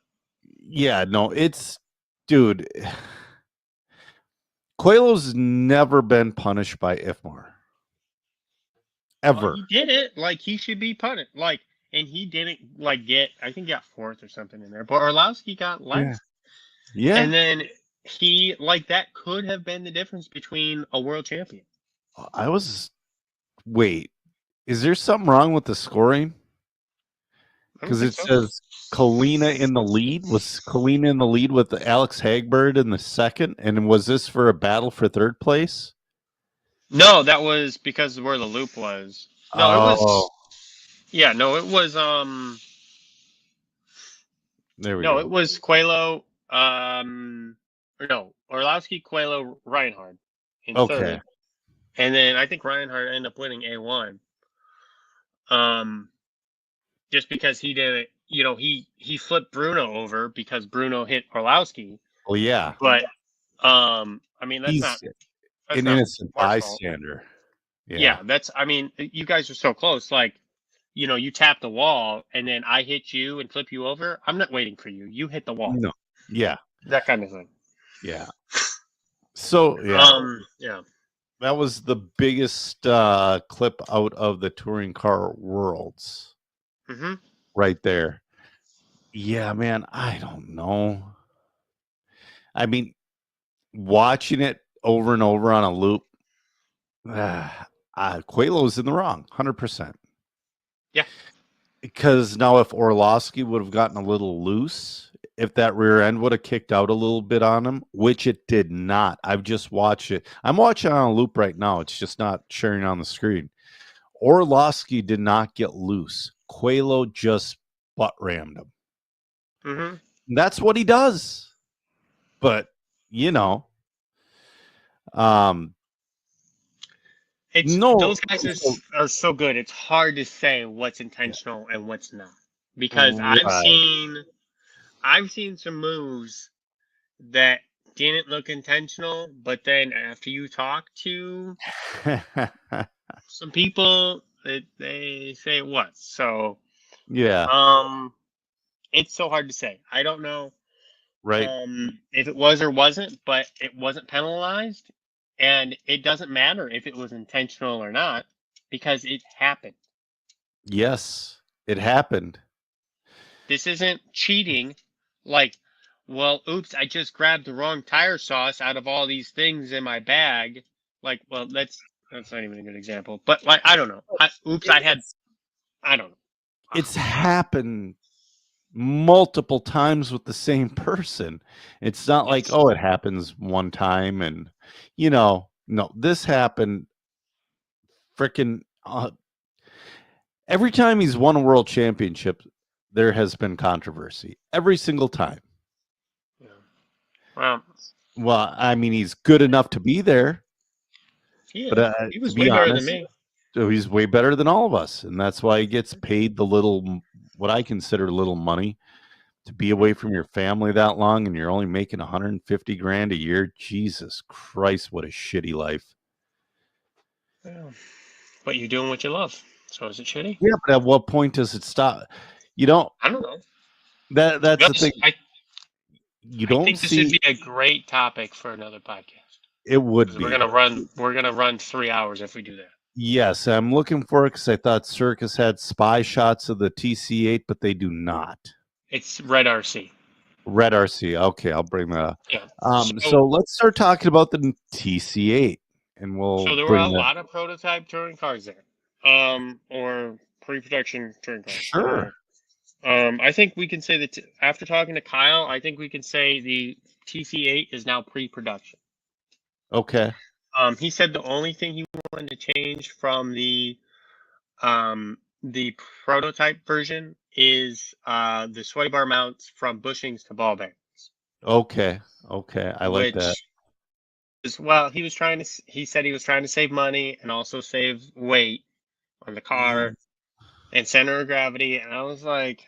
yeah, no, it's dude. Coelho's never been punished by Ifmar well, ever. he did it. Like he should be punished. Like, and he didn't like get. I think he got fourth or something in there, but Orlowski got Yeah, last. yeah. And then he like that could have been the difference between a world champion. I was. Wait, is there something wrong with the scoring? I don't Because think it so. says Kalina in the lead. Was Kalina in the lead with Alex Hagbird in the second? And was this for a battle for third place? No, that was because of where the loop was. No, it Oh, was. Yeah, no, it was. there we No, go. it was Quelo. Or no, Orlowski, Quelo, Reinhardt in Okay. third, and then I think Reinhardt ended up winning A1. Um, just because he didn't, he flipped Bruno over because Bruno hit Orlowski. Well, yeah. But I mean He's that's an not innocent Mark's fault. bystander. Yeah. Yeah, I mean, you guys are so close. Like, you tap the wall and then I hit you and flip you over. I'm not waiting for you. You hit the wall. No. Yeah. That kind of thing. Yeah. So yeah, Yeah. that was the biggest clip out of the touring car worlds Mm-hmm. right there. Yeah, man, I don't know. I mean, watching it over and over on a loop, Quaylo's in the wrong, 100%. Yeah. Because now if Orlowski would have gotten a little loose, if that rear end would have kicked out a little bit on him, which it did not. I've just watched it. I'm watching on a loop right now. It's just not sharing on the screen. Orlowski did not get loose. Quaylo just butt rammed him. Mm-hmm. That's what he does. But, you know, um, no, Those guys are so good. It's hard to say what's intentional and what's not because right. I've seen some moves that didn't look intentional, but then after you talk to some people, they say it was. So, Yeah, it's so hard to say. I don't know right. if it was or wasn't, but it wasn't penalized, and it doesn't matter if it was intentional or not because it happened. Yes, it happened. This isn't cheating. Like, well, oops, I just grabbed the wrong tire sauce out of all these things in my bag. Like, well, that's not even a good example. But like, I don't know. Oops, I don't know. It's happened multiple times with the same person. It's not like, Yes. oh, it happens one time and no, this happened freaking every time he's won a world championship, there has been controversy every single time. Yeah. Well, Well, I mean, he's good enough to be there, yeah, but he to was be way better than honest, me. so he's way better than all of us, and that's why he gets paid the little, what I consider little money to be away from your family that long, and you're only making 150 grand a year. Jesus Christ, what a shitty life. Yeah. But you're doing what you love. So is it shitty? Yeah, but at what point does it stop? You don't. I don't know. To be That's the thing. honest, You I don't think this would see. be a great topic for another podcast. It would Because be. we're gonna run 3 hours if we do that. Yes, I'm looking for it because I thought Circus had spy shots of the TC8, but they do not. It's Red RC. Red RC. Okay, I'll bring that up. Yeah. So let's start talking about the TC8, and we'll So there were a bring that. lot of prototype touring cars there, or pre-production touring cars. Sure. I think we can say that after talking to Kyle, I think we can say the TC8 is now pre-production. Okay. He said the only thing he wanted to change from the prototype version is the sway bar mounts from bushings to ball bearings. Okay. Okay. I like that. Well, he said he was trying to save money and also save weight on the car and center of gravity. And I was like,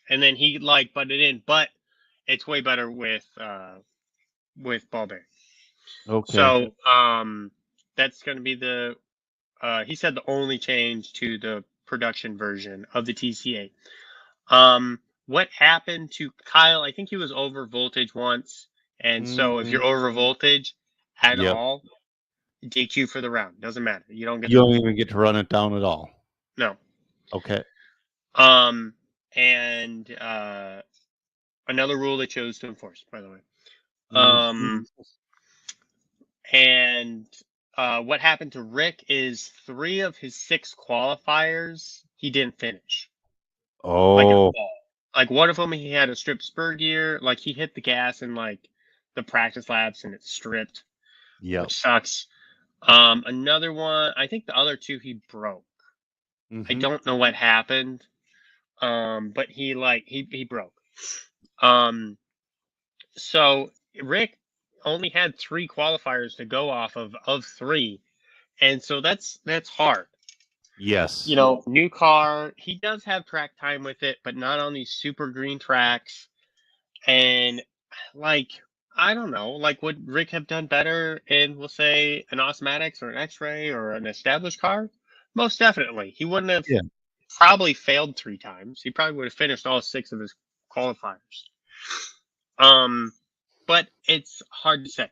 and then he like butted in, but it's way better with ball bearings. Okay. So that's going to be he said the only change to the production version of the TC8. What happened to Kyle? I think he was over voltage once, and so if you're over voltage at Yep. all, DQ for the round. Doesn't matter. You don't get. You don't even get to run it down at all. No. Okay. And another rule they chose to enforce, by the way. And what happened to Rick is 3 of his 6 qualifiers he didn't finish. Oh. Like one of them he had a stripped spur gear. Like he hit the gas in like the practice laps and it stripped. Yeah. Which sucks. Another one, I think the other 2 he broke. I don't know what happened. But he broke. So Rick only had 3 qualifiers to go off of 3, and so that's hard. Yes. New car. He does have track time with it, but not on these super green tracks. And like, I don't know, like would Rick have done better in, we'll say, an Osmatics or an X-Ray or an established car? Most definitely. He wouldn't have probably failed 3 times. He probably would have finished all 6 of his qualifiers. But it's hard to say.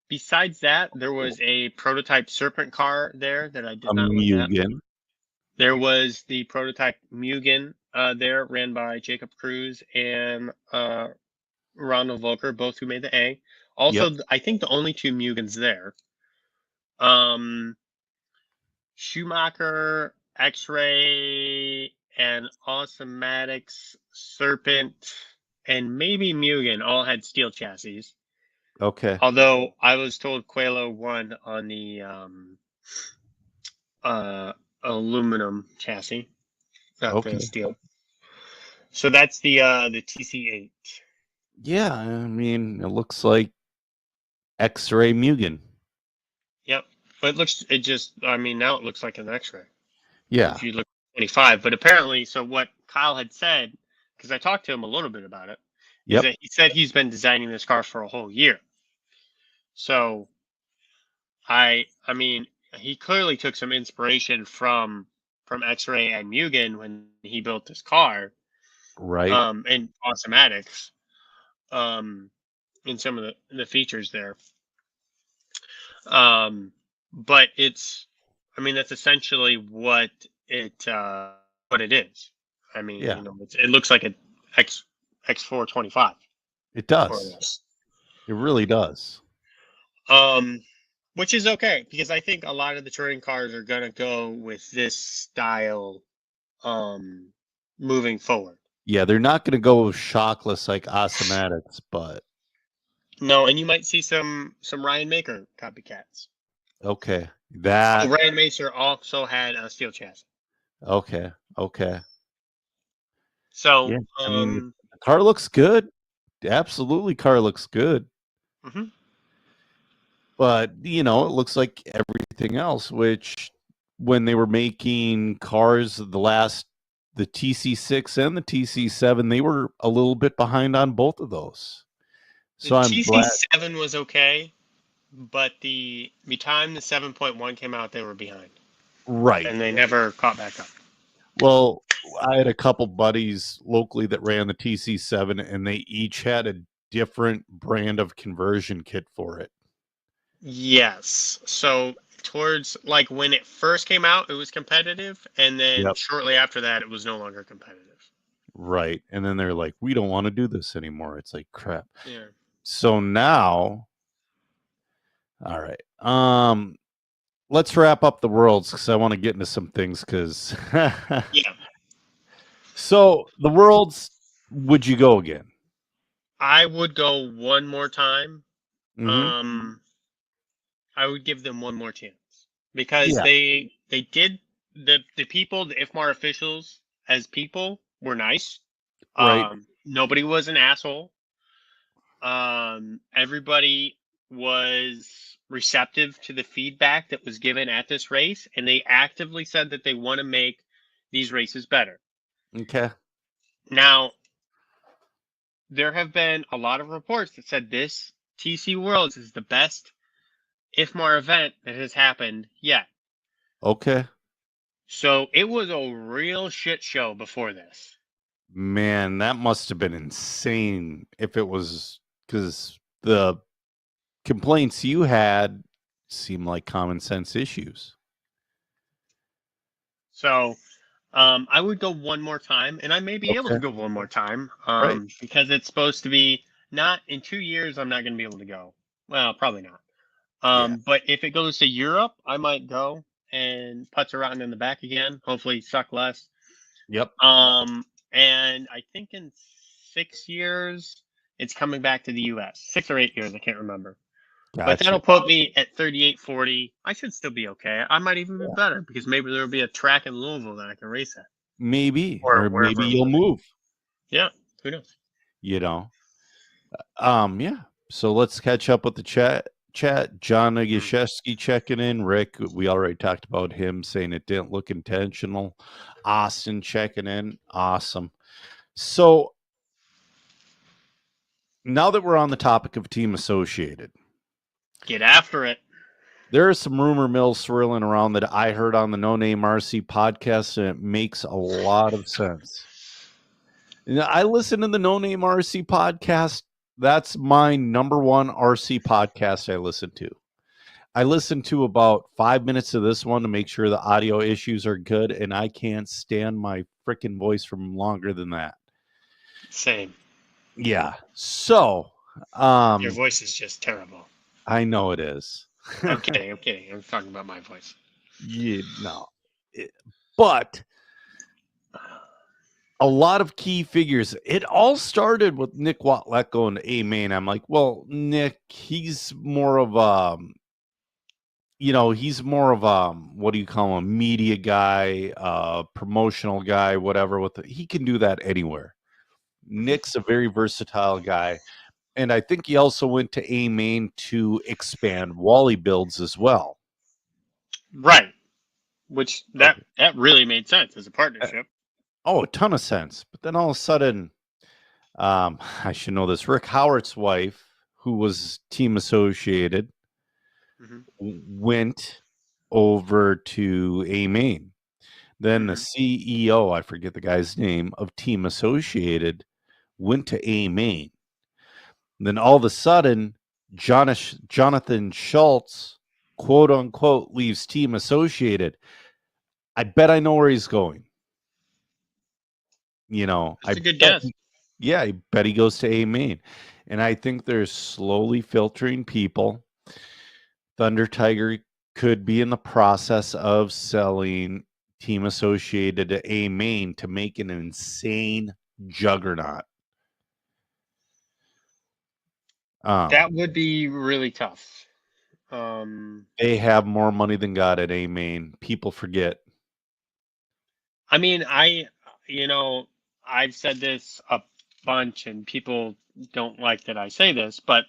Besides that, there was a prototype Serpent car there that I did not look at. There was the prototype Mugen there, ran by Jacob Cruz and Ronald Volker, both who made the A. Also, I think the only 2 Mugens there. Schumacher, X-Ray, and Automatics, Serpent, and maybe Mugen all had steel chassis. Okay. Although I was told Coelho won on the aluminum chassis, not the steel. So that's the TC8. Yeah, I mean, it looks like X-ray Mugen. Yep, but now it looks like an X-ray. Yeah. If you look at 25, but apparently, so what Kyle had said, because I talked to him a little bit about it, is that he said he's been designing this car for a whole year. So, I mean, he clearly took some inspiration from X-Ray and Mugen when he built this car, right? And Automatics, in some of the features there. But that's essentially what it is. I mean, Yeah, it looks like an X425 it for does. this. It really does. Um, which is okay because I think a lot of the touring cars are gonna go with this style um moving forward. Yeah, they're not going to go shockless like Automatics, but No, and you might see some Ryan Maker copycats. okay. Oh, That Ryan Maker also had a steel chassis. okay. Okay. So, Yeah. I mean, the car looks good. Absolutely, car looks good. mhm. But, it looks like everything else, which when they were making cars the TC6 and the TC7, they were a little bit behind on both of those. The So I'm glad. TC7 was okay, but the time the 7.1 came out, they were behind, Right. and they never caught back up. Well, I had a couple buddies locally that ran the TC7, and they each had a different brand of conversion kit for it. Yes. So towards like when it first came out, it was competitive, and then Yep. shortly after that, it was no longer competitive. Right. And then they're like, we don't want to do this anymore. It's like crap. Yeah. So now, all right. Let's wrap up the worlds because I want to get into some things because Yeah. so the worlds, would you go again? I would go one more time. Mm-hmm. I would give them one more chance because Yeah. they did the people, the IFMAR officials as people were nice. Right. Nobody was an asshole. Everybody was receptive to the feedback that was given at this race, and they actively said that they want to make these races better. Okay. Now, there have been a lot of reports that said this TC Worlds is the best IFMAR event that has happened yet. Okay. So it was a real shit show before this. Man, that must have been insane if it was because the complaints you had seem like common sense issues. So I would go one more time, and I may be able Okay. to go one more time Right. because it's supposed to be not in 2 years. I'm not going to be able to go. Well, probably not. Yeah. But if it goes to Europe, I might go and putz around in the back again. Hopefully, suck less. Yep. And I think in 6 years, it's coming back to the U.S. 6 or 8 years, I can't remember. But Gotcha. that'll put me at 38.40. I should still be okay. I might even be better because maybe there'll be a track in Louisville that I can race at. Maybe, Or or maybe wherever I'm you'll living. move, Yeah, who knows? you know. Yeah. So let's catch up with the chat. John Nagashevsky checking in. Rick, we already talked about him saying it didn't look intentional. Austin checking in. Awesome. So now that we're on the topic of Team Associated, Get after it. there are some rumor mills swirling around that I heard on the No Name RC podcast, and it makes a lot of sense. I listen to the No Name RC podcast. That's my number one RC podcast I listen to. I listen to about 5 minutes of this one to make sure the audio issues are good, and I can't stand my freaking voice from longer than that. Same. Yeah. So, Your voice is just terrible. I know it is. I'm kidding. I'm kidding. I'm talking about my voice. Yeah, no. But a lot of key figures. It all started with Nick Watlecko and A-Main. I'm like, well, Nick, he's more of what do you call him? Media guy, promotional guy, whatever. He can do that anywhere. Nick's a very versatile guy. And I think he also went to A-Main to expand Wally builds as well. Right. Which that really made sense as a partnership. Oh, a ton of sense. But then all of a sudden, I should know this. Rick Howard's wife, who was Team Associated, went over to A-Main. Then the CEO, I forget the guy's name, of Team Associated went to A-Main. Then all of a sudden, Jonathan Schultz, quote unquote, leaves Team Associated. I bet I know where he's going. You know, That's a good guess. yeah, I bet he goes to A Main. And I think they're slowly filtering people. Thunder Tiger could be in the process of selling Team Associated to A Main to make an insane juggernaut. That would be really tough. They have more money than God at A Main. People forget. I mean, you know, I've said this a bunch, and people don't like that I say this, but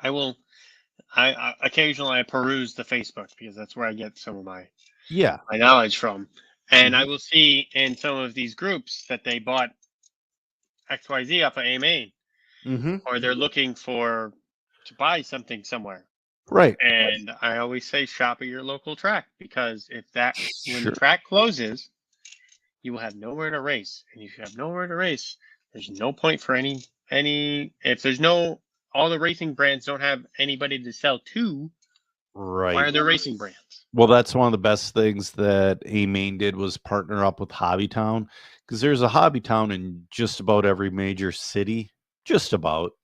I will. I occasionally I peruse the Facebook because that's where I get some of my Yeah. knowledge from, and I Mhm. will see in some of these groups that they bought XYZ off of A Main, Mhm. or they're looking to buy something somewhere. Right. And I always say shop at your local track, because when the Sure. track closes, you will have nowhere to race. And if you have nowhere to race, there's no point for if there's no all the racing brands don't have anybody to sell to, why Right. are there racing brands? Well, that's one of the best things that A Main did was partner up with Hobbytown, because there's a Hobbytown in just about every major city, just about.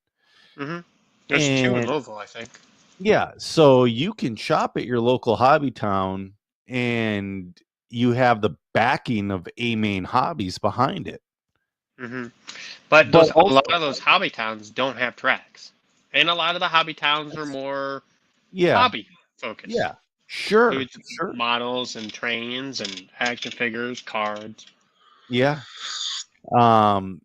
Mm-hmm. There's two in And Louisville, I think. yeah, so you can shop at your local Hobbytown and you have the backing of A Main Hobbies behind it. Mm-hmm. But But a lot also, of those hobby towns don't have tracks, and a lot of the hobby towns are more yeah, hobby focused. yeah, sure, Includes sure. models and trains and action figures, cards. Yeah. Um,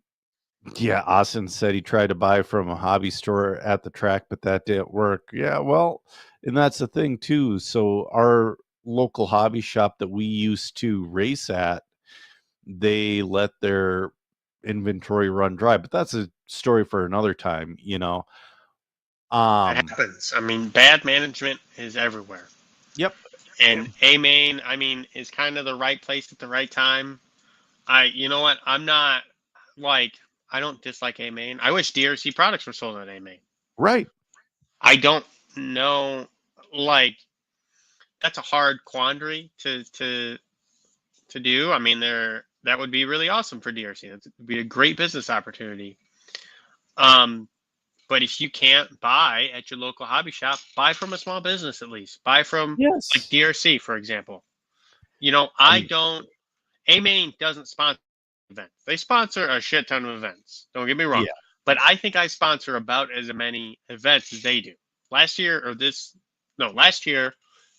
yeah, Austin said he tried to buy from a hobby store at the track, but that didn't work. Yeah, well, and that's the thing too. So our local hobby shop that we used to race at, they let their inventory run dry, but that's a story for another time, you know. It happens. I mean, bad management is everywhere. Yep. And A Main, I mean, is kind of the right place at the right time. You know what? I'm not like, I don't dislike A Main. I wish DRC products were sold at A Main. Right. I don't know, like, that's a hard quandary to do. I mean, that would be really awesome for DRC. That would be a great business opportunity. Um, but if you can't buy at your local hobby shop, buy from a small business at least. Buy from like Yes. DRC, for example. You know, A Main doesn't sponsor events. They sponsor a shit ton of events. Don't get me wrong. Yeah. But I think I sponsor about as many events as they do. Last year,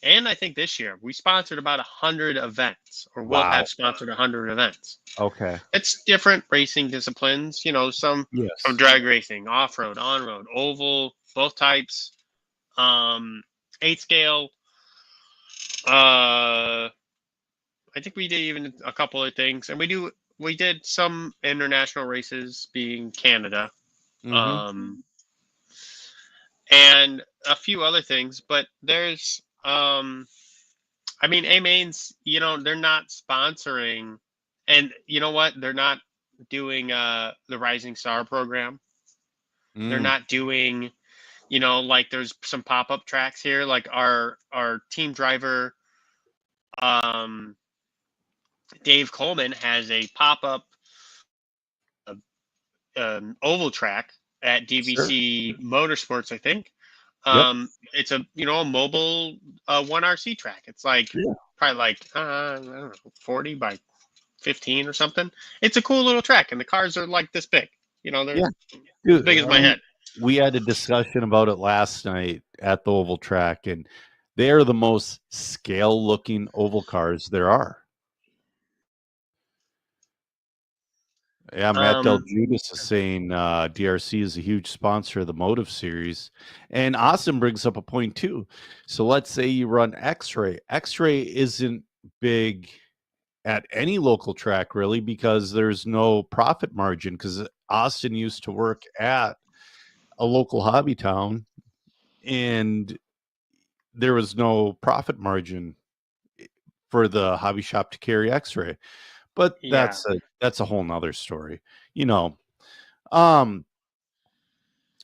and I think this year, we sponsored about 100 events, or will Wow. have sponsored 100 events. Okay. It's different racing disciplines, you know, some Yes. drag racing, off-road, on-road, oval, both types, 8 scale. I think we did even a couple of things, and we did some international races, being Canada, Mm-hmm. and a few other things. But there's, I mean, A Main's, you know, they're not sponsoring, and you know what? They're not doing the Rising Star program. They're Mm. not doing, you know, like there's some pop up tracks here, like our team driver, um, Dave Coleman has a pop up oval track at Sure. DVC Motorsports, I think. Yep. It's a a mobile 1RC track. It's like Yeah. probably like I don't know, 40 by 15 or something. It's a cool little track, and the cars are like this big. You know, they're Yeah. as Dude, big as my head. we had a discussion about it last night at the oval track, and they are the most scale looking oval cars there are. Yeah, Matt Del Um, Giudice is saying DRC is a huge sponsor of the Motive Series. And Austin brings up a point too. So let's say you run X-Ray. X-Ray isn't big at any local track really because there's no profit margin because Austin used to work at a local hobby town and there was no profit margin for the hobby shop to carry X-Ray. But yeah. that's a whole nother story. You know, um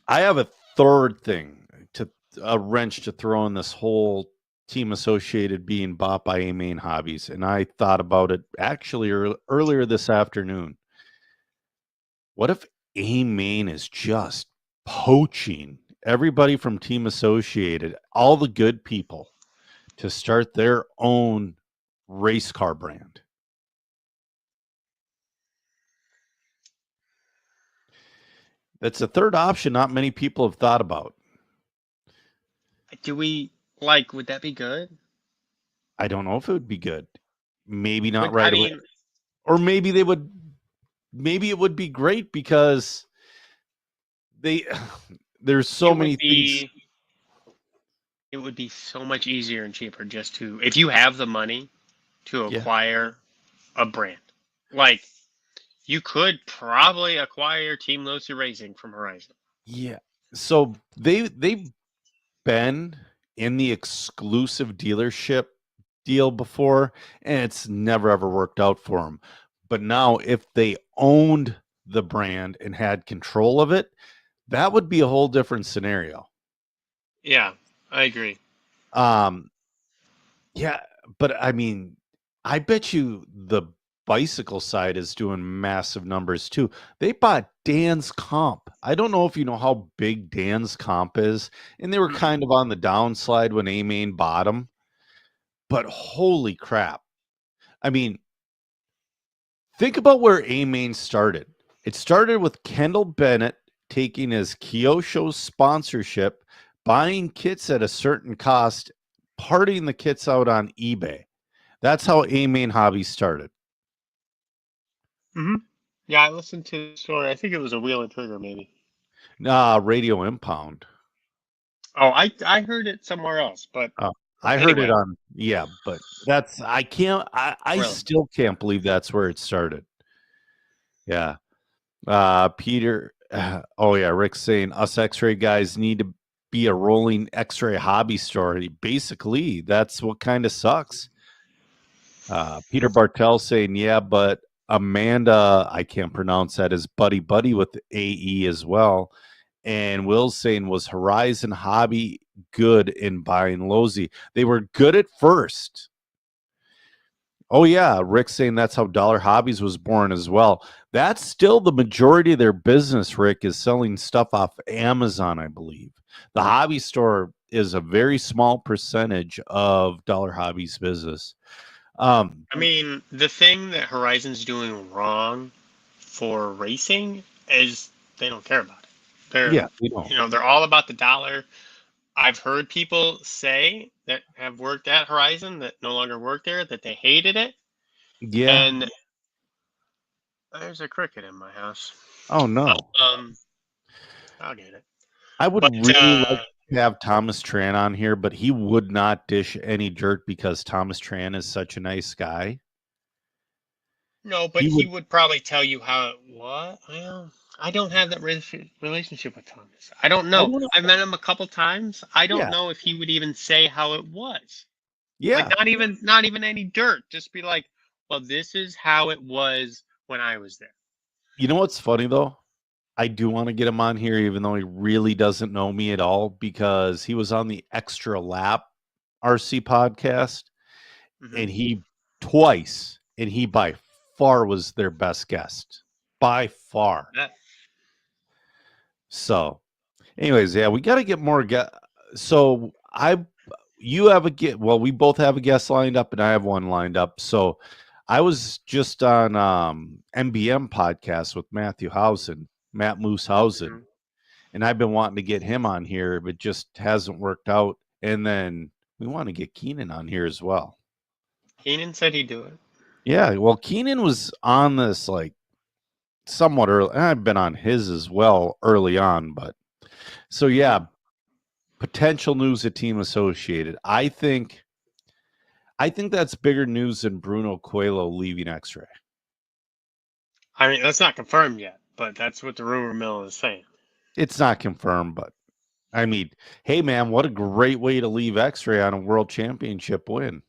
I have a third thing to a wrench to throw in this whole Team Associated being bought by A Main Hobbies, and I thought about it actually earlier this afternoon. What if A-Main is just poaching everybody from Team Associated, all the good people, to start their own race car brand? That's a third option not many people have thought about. Do we would that be good? I don't know if it would be good. Maybe not I right away. mean, Or maybe it would be great because there's so many things. It would be so much easier and cheaper just to, if you have the money to Yeah. acquire a brand. Like, you could probably acquire Team Losi Racing from Horizon. Yeah. So they've been in the exclusive dealership deal before, and it's never ever worked out for them. But now, if they owned the brand and had control of it, that would be a whole different scenario. Yeah, I agree. Yeah, but I mean, I bet you the bicycle side is doing massive numbers too. They bought Dan's Comp. I don't know if you know how big Dan's Comp is, and they were kind of on the downslide when A-Main bought them. But holy crap. I mean, think about where A-Main started. It started with Kendall Bennett taking his Kyosho sponsorship, buying kits at a certain cost, parting the kits out on eBay. That's how A-Main Hobby started. Mm-hmm. Yeah, I listened to the story. I think it was a Wheel and Trigger, maybe. Radio Impound. Oh, I heard it somewhere else, but I heard it on, but that's, I really? still can't believe that's where it started. Yeah. Peter, oh yeah, Rick's saying us X-ray guys need to be a rolling X-ray hobby store. Basically, that's what kind of sucks. Peter Bartel saying, yeah, but Amanda, I can't pronounce that, is buddy with AE as well. And Will's saying, was Horizon Hobby good in buying Losi? They were good at first. Oh, yeah. Rick's saying that's how Dollar Hobbies was born as well. That's still the majority of their business, Rick, is selling stuff off Amazon, I believe. The hobby store is a very small percentage of Dollar Hobbies business. I mean, the thing that Horizon's doing wrong for racing is they don't care about it. We don't. They're all about the dollar. I've heard people say that have worked at Horizon that no longer work there that they hated it. Yeah. And there's a cricket in my house. Oh no. I'll get it. I would really like to have Thomas Tran on here, but he would not dish any dirt because Thomas Tran is such a nice guy. No, but he would probably tell you how it was. Well, I don't have that relationship with Thomas. I don't know. I've met him a couple times. I don't know if he would even say how it was. Yeah. Like not even any dirt. Just be like, well, this is how it was when I was there. You know what's funny though? I do want to get him on here, even though he really doesn't know me at all, because he was on the Extra Lap RC podcast, and he twice, and he by far was their best guest. By far. Yeah. So, anyways, yeah, we got to get more So you have we both have a guest lined up, and I have one lined up. So I was just on MBM podcast with Matt Mooshausen, and I've been wanting to get him on here, but just hasn't worked out. And then we want to get Keenan on here as well. Keenan said he'd do it. Yeah, well, Keenan was on this like somewhat early. I've been on his as well early on, but so yeah, potential news at Team Associated. I think that's bigger news than Bruno Coelho leaving X-Ray. I mean, that's not confirmed yet, but that's what the rumor mill is saying. It's not confirmed, but I mean, hey man, what a great way to leave X-Ray on a world championship win.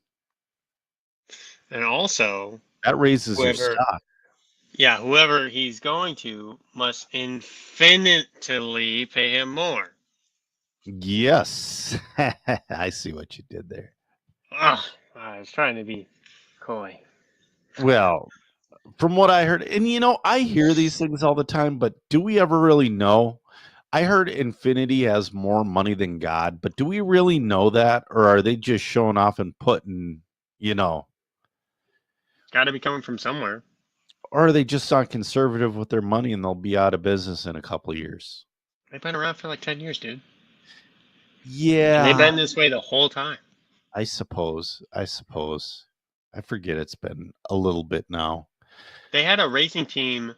And also, that raises your stock. Yeah, whoever he's going to must infinitely pay him more. Yes. I see what you did there. I was trying to be coy. Well, from what I heard, and I hear these things all the time, but do we ever really know? I heard Infinity has more money than God, but do we really know that, or are they just showing off and putting, you know, Got to be coming from somewhere. or are they just not conservative with their money and they'll be out of business in a couple of years? They've been around for like 10 years, dude. And they've Yeah, been this way the whole time. I suppose. I forget it's been a little bit now. They had a racing team,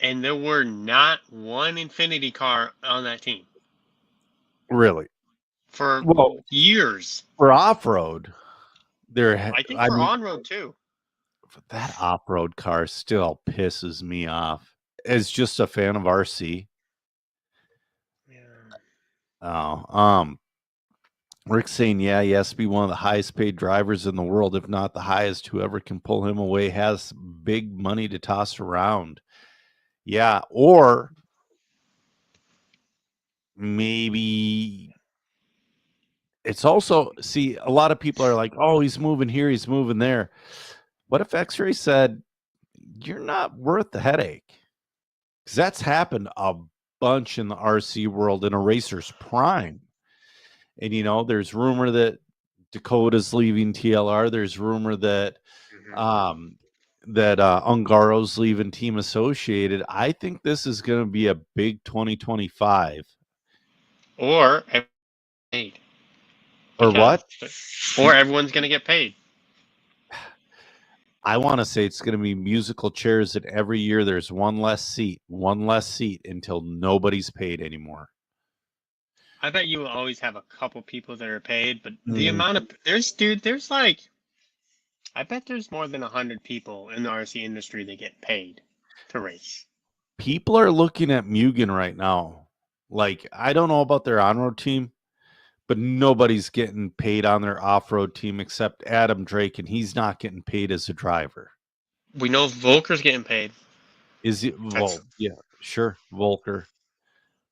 and there were not one Infinity car on that team Really? for Well, years. for off-road, I think I for mean, on-road too. that off-road car still pisses me off. As just a fan of RC. Yeah. Oh, Rick's saying, yeah, he has to be one of the highest paid drivers in the world, if not the highest. Whoever can pull him away has big money to toss around. Yeah, or maybe it's also, see, a lot of people are like, oh, he's moving here, he's moving there. What if X-Ray said, you're not worth the headache? Because that's happened a bunch in the RC world in a racer's prime. And, there's rumor that Dakota's leaving TLR. There's rumor that Ungaro's leaving Team Associated. I think this is going to be a big 2025. Or paid. Or what? Or everyone's going to get paid. I want to say it's going to be musical chairs, and every year there's one less seat until nobody's paid anymore. I bet you will always have a couple people that are paid, but the amount of there's like, I bet there's more than 100 people in the RC industry that get paid to race. People are looking at Mugen right now. Like, I don't know about their on-road team, but nobody's getting paid on their off-road team except Adam Drake, and he's not getting paid as a driver. We know Volker's getting paid. Is it? Well, yeah, sure, Volker.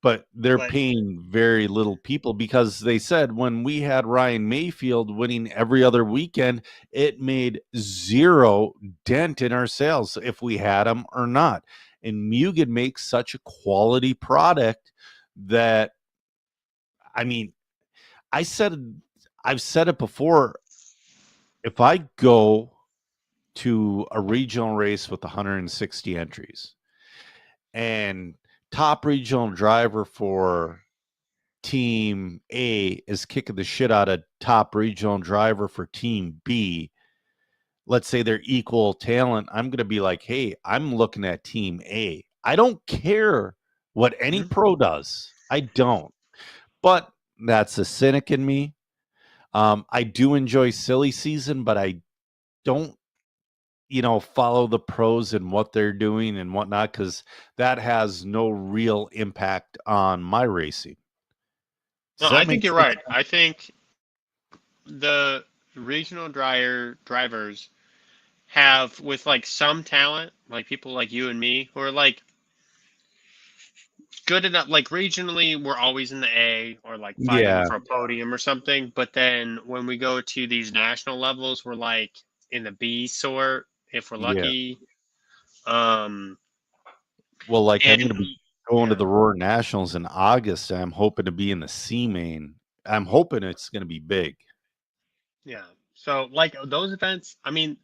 But they're paying very little people because they said when we had Ryan Mayfield winning every other weekend, it made zero dent in our sales if we had him or not. And Mugen makes such a quality product that, I mean, I've said it before. If I go to a regional race with 160 entries and top regional driver for team A is kicking the shit out of top regional driver for team B, let's say they're equal talent, I'm going to be like, hey, I'm looking at team A. I don't care what any pro does. I don't. But that's the cynic in me. I do enjoy silly season, but I don't, follow the pros and what they're doing and whatnot, because that has no real impact on my racing. No, I think you're right. I think the regional drivers have, with like some talent, like people like you and me who are like good enough, like regionally we're always in the A or like fighting for a podium or something, but then when we go to these national levels we're like in the B sort if we're lucky. Well, like, I'm going to be going to the Roar Nationals in August. And I'm hoping to be in the C main. I'm hoping it's going to be big. Yeah. So like those events, I mean,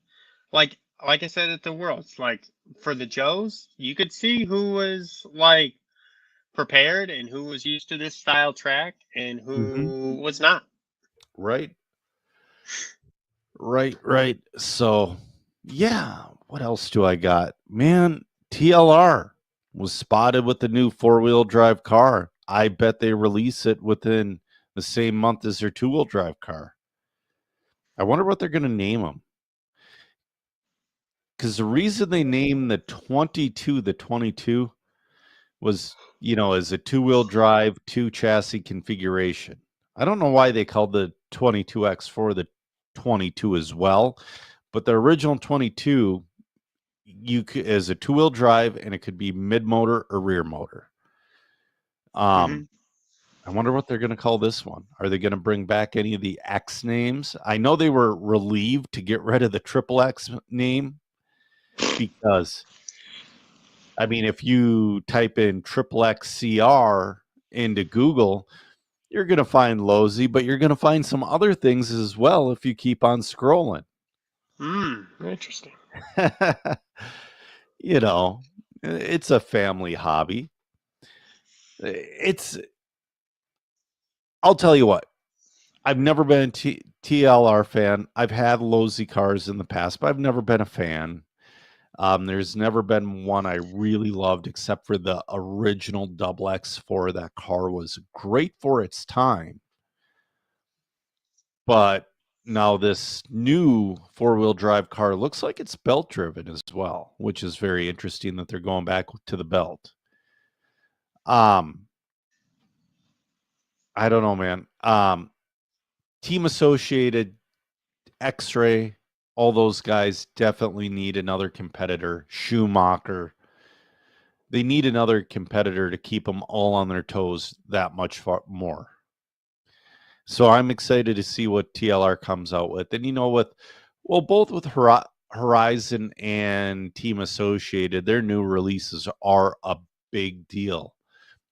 like I said at the Worlds, like for the Joes, you could see who was like prepared and who was used to this style track and who was not. Right. Right. So, yeah. What else do I got? Man, TLR was spotted with the new 4-wheel drive car. I bet they release it within the same month as their 2-wheel drive car. I wonder what they're going to name them. Because the reason they named the 22 was, as a 2-wheel drive, 2 chassis configuration. I don't know why they called the 22X4 the 22 as well, but the original 22 is a 2-wheel drive, and it could be mid motor or rear motor. I wonder what they're going to call this one. Are they going to bring back any of the X names? I know they were relieved to get rid of the triple X name. because I mean, if you type in triple XCR into Google, you're going to find Losi, but you're going to find some other things as well if you keep on scrolling. Interesting. You know, it's a family hobby. It's, I'll tell you what, I've never been a TLR fan. I've had Losi cars in the past, but I've never been a fan. There's never been one I really loved except for the original Double X4. That car was great for its time. But now this new four-wheel drive car looks like it's belt driven as well, which is very interesting that they're going back to the belt. I don't know, man. Team Associated, X-Ray, all those guys definitely need another competitor. Schumacher. They need another competitor to keep them all on their toes that much more. So I'm excited to see what TLR comes out with. And both with Horizon and Team Associated, their new releases are a big deal.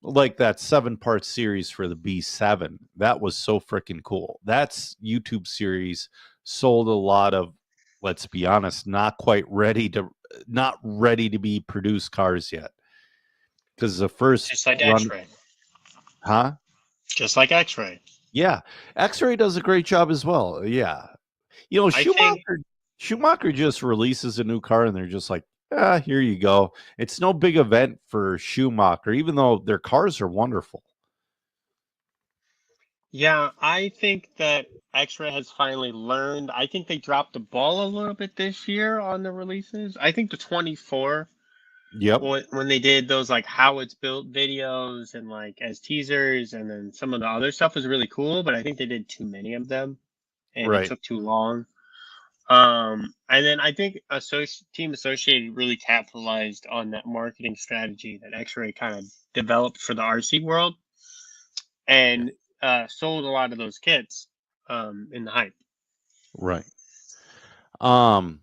Like that 7-part series for the B7, that was so freaking cool. That's YouTube series sold a lot of, let's be honest, not ready to be produced cars yet. Because the first Just like run, X-Ray. huh? Just like X-Ray. Yeah, X-Ray does a great job as well. Yeah, Schumacher just releases a new car, and they're just like, here you go. It's no big event for Schumacher, even though their cars are wonderful. Yeah, I think that X-Ray has finally learned. I think they dropped the ball a little bit this year on the releases. I think the 24, Yep. when they did those like how it's built videos and like as teasers, and then some of the other stuff was really cool, but I think they did too many of them and it Right. took too long. And then I think Team Associated really capitalized on that marketing strategy that X-Ray kind of developed for the RC world, and sold a lot of those kits in the hype. Right. I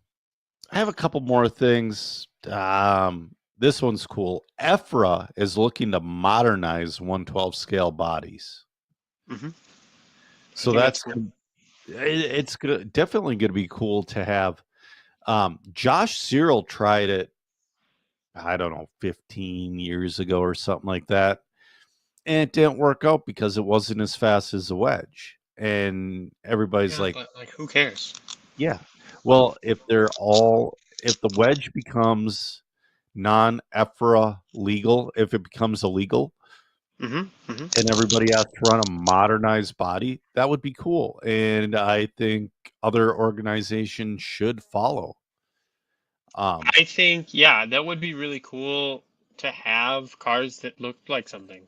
have a couple more things. This one's cool. EFRA is looking to modernize 112 scale bodies. Mm-hmm. So that's cool. It's definitely going to be cool to have. Josh Cyril tried it, I don't know, 15 years ago or something like that. And it didn't work out because it wasn't as fast as the wedge. And everybody's like, but like, who cares? yeah. Well, if the wedge becomes non-EFRA legal, if it becomes illegal, and everybody has to run a modernized body, that would be cool. And I think other organizations should follow. I think, yeah, that would be really cool to have cars that looked like something.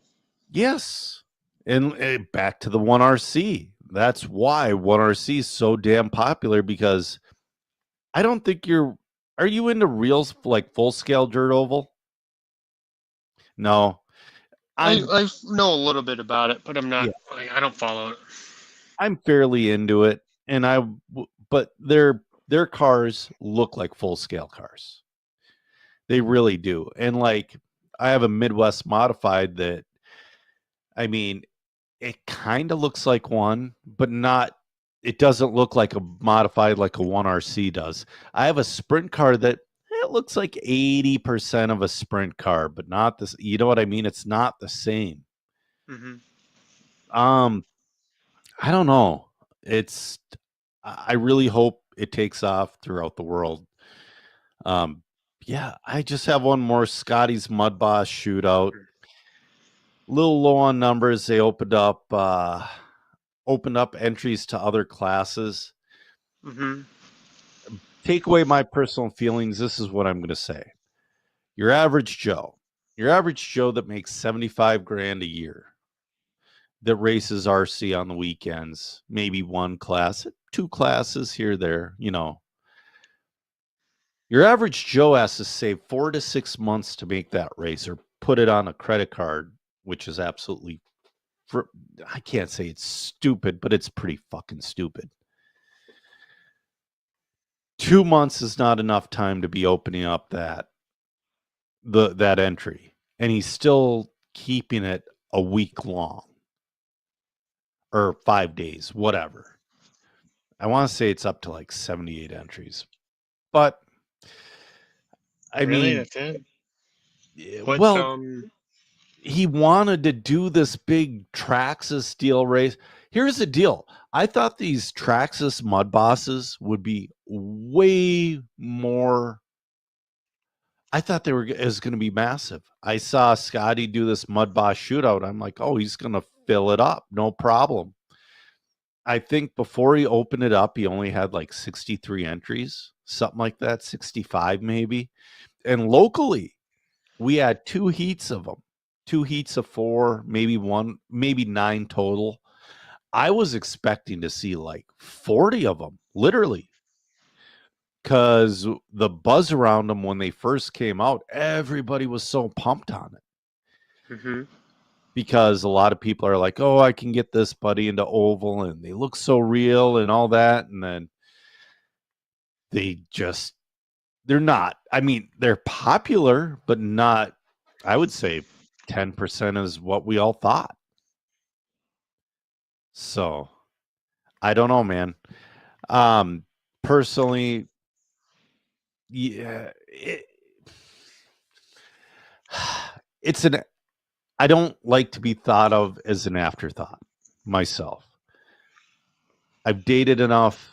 Yes. And back to the 1RC. That's why 1RC is so damn popular, because I don't think are you into real, like, full scale dirt oval? No. I know a little bit about it, but I'm not. Yeah. Like, I don't follow it. I'm fairly into it, but their cars look like full scale cars. They really do. And like, I have a Midwest modified that, I mean, it kind of looks like one, but not. It doesn't look like a modified like a 1RC does. I have a sprint car that it looks like 80% of a sprint car, but not this. You know what I mean? It's not the same. I don't know. I really hope it takes off throughout the world. Yeah, I just have one more Scotty's Mud Boss shootout. A little low on numbers. They opened up entries to other classes. Take away my personal feelings. This is what I'm going to say. Your average Joe that makes 75 grand a year, that races RC on the weekends, maybe one class, 2 classes here, there, your average Joe has to save 4 to 6 months to make that race, or put it on a credit card, which is absolutely, I can't say it's stupid, but it's pretty fucking stupid. 2 months is not enough time to be opening up that entry, and he's still keeping it a week long or 5 days, whatever. I want to say it's up to like 78 entries, but I Really, mean, that's it. What's well, he wanted to do this big Traxxas steel race. Here's the deal. I thought these Traxxas mud bosses would be way more. I thought it was going to be massive. I saw Scotty do this mud boss shootout. I'm like, oh, he's going to fill it up. No problem. I think before he opened it up, he only had like 63 entries, something like that, 65 maybe. And locally, we had 2 heats of them, 2 heats of 4, maybe 1, maybe 9 total. I was expecting to see like 40 of them, literally, because the buzz around them when they first came out, everybody was so pumped on it. Mm-hmm. Because a lot of people are like, oh, I can get this buddy into oval and they look so real and all that. And then they're not. I mean, they're popular, but not, I would say 10% is what we all thought. So I don't know, man. Personally, yeah, I don't like to be thought of as an afterthought myself. I've dated enough.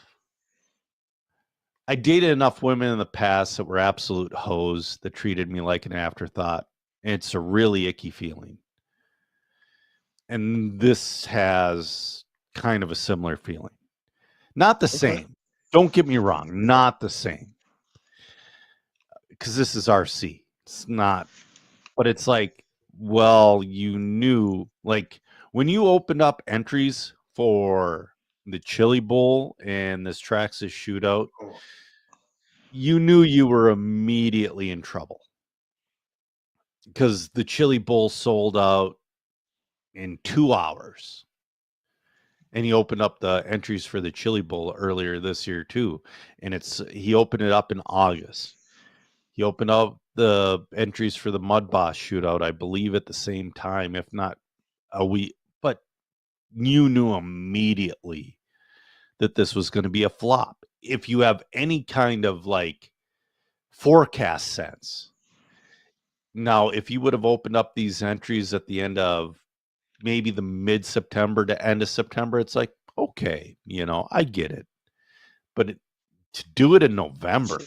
I dated enough women in the past that were absolute hoes that treated me like an afterthought. And it's a really icky feeling. And this has kind of a similar feeling. Not the same. Don't get me wrong. Not the same. Because this is RC. It's not. But it's like, well, you knew. Like, when you opened up entries for the Chili Bowl and this Traxxas shootout, you knew you were immediately in trouble. Because the Chili Bowl sold out in 2 hours. And he opened up the entries for the Chili Bowl earlier this year too. And he opened it up in August. He opened up the entries for the Mud Boss shootout, I believe, at the same time, if not a week. But you knew immediately that this was going to be a flop. If you have any kind of like forecast sense. Now, if you would have opened up these entries at the end of maybe the mid-September to end of September, it's like, okay, I get it. But to do it in November,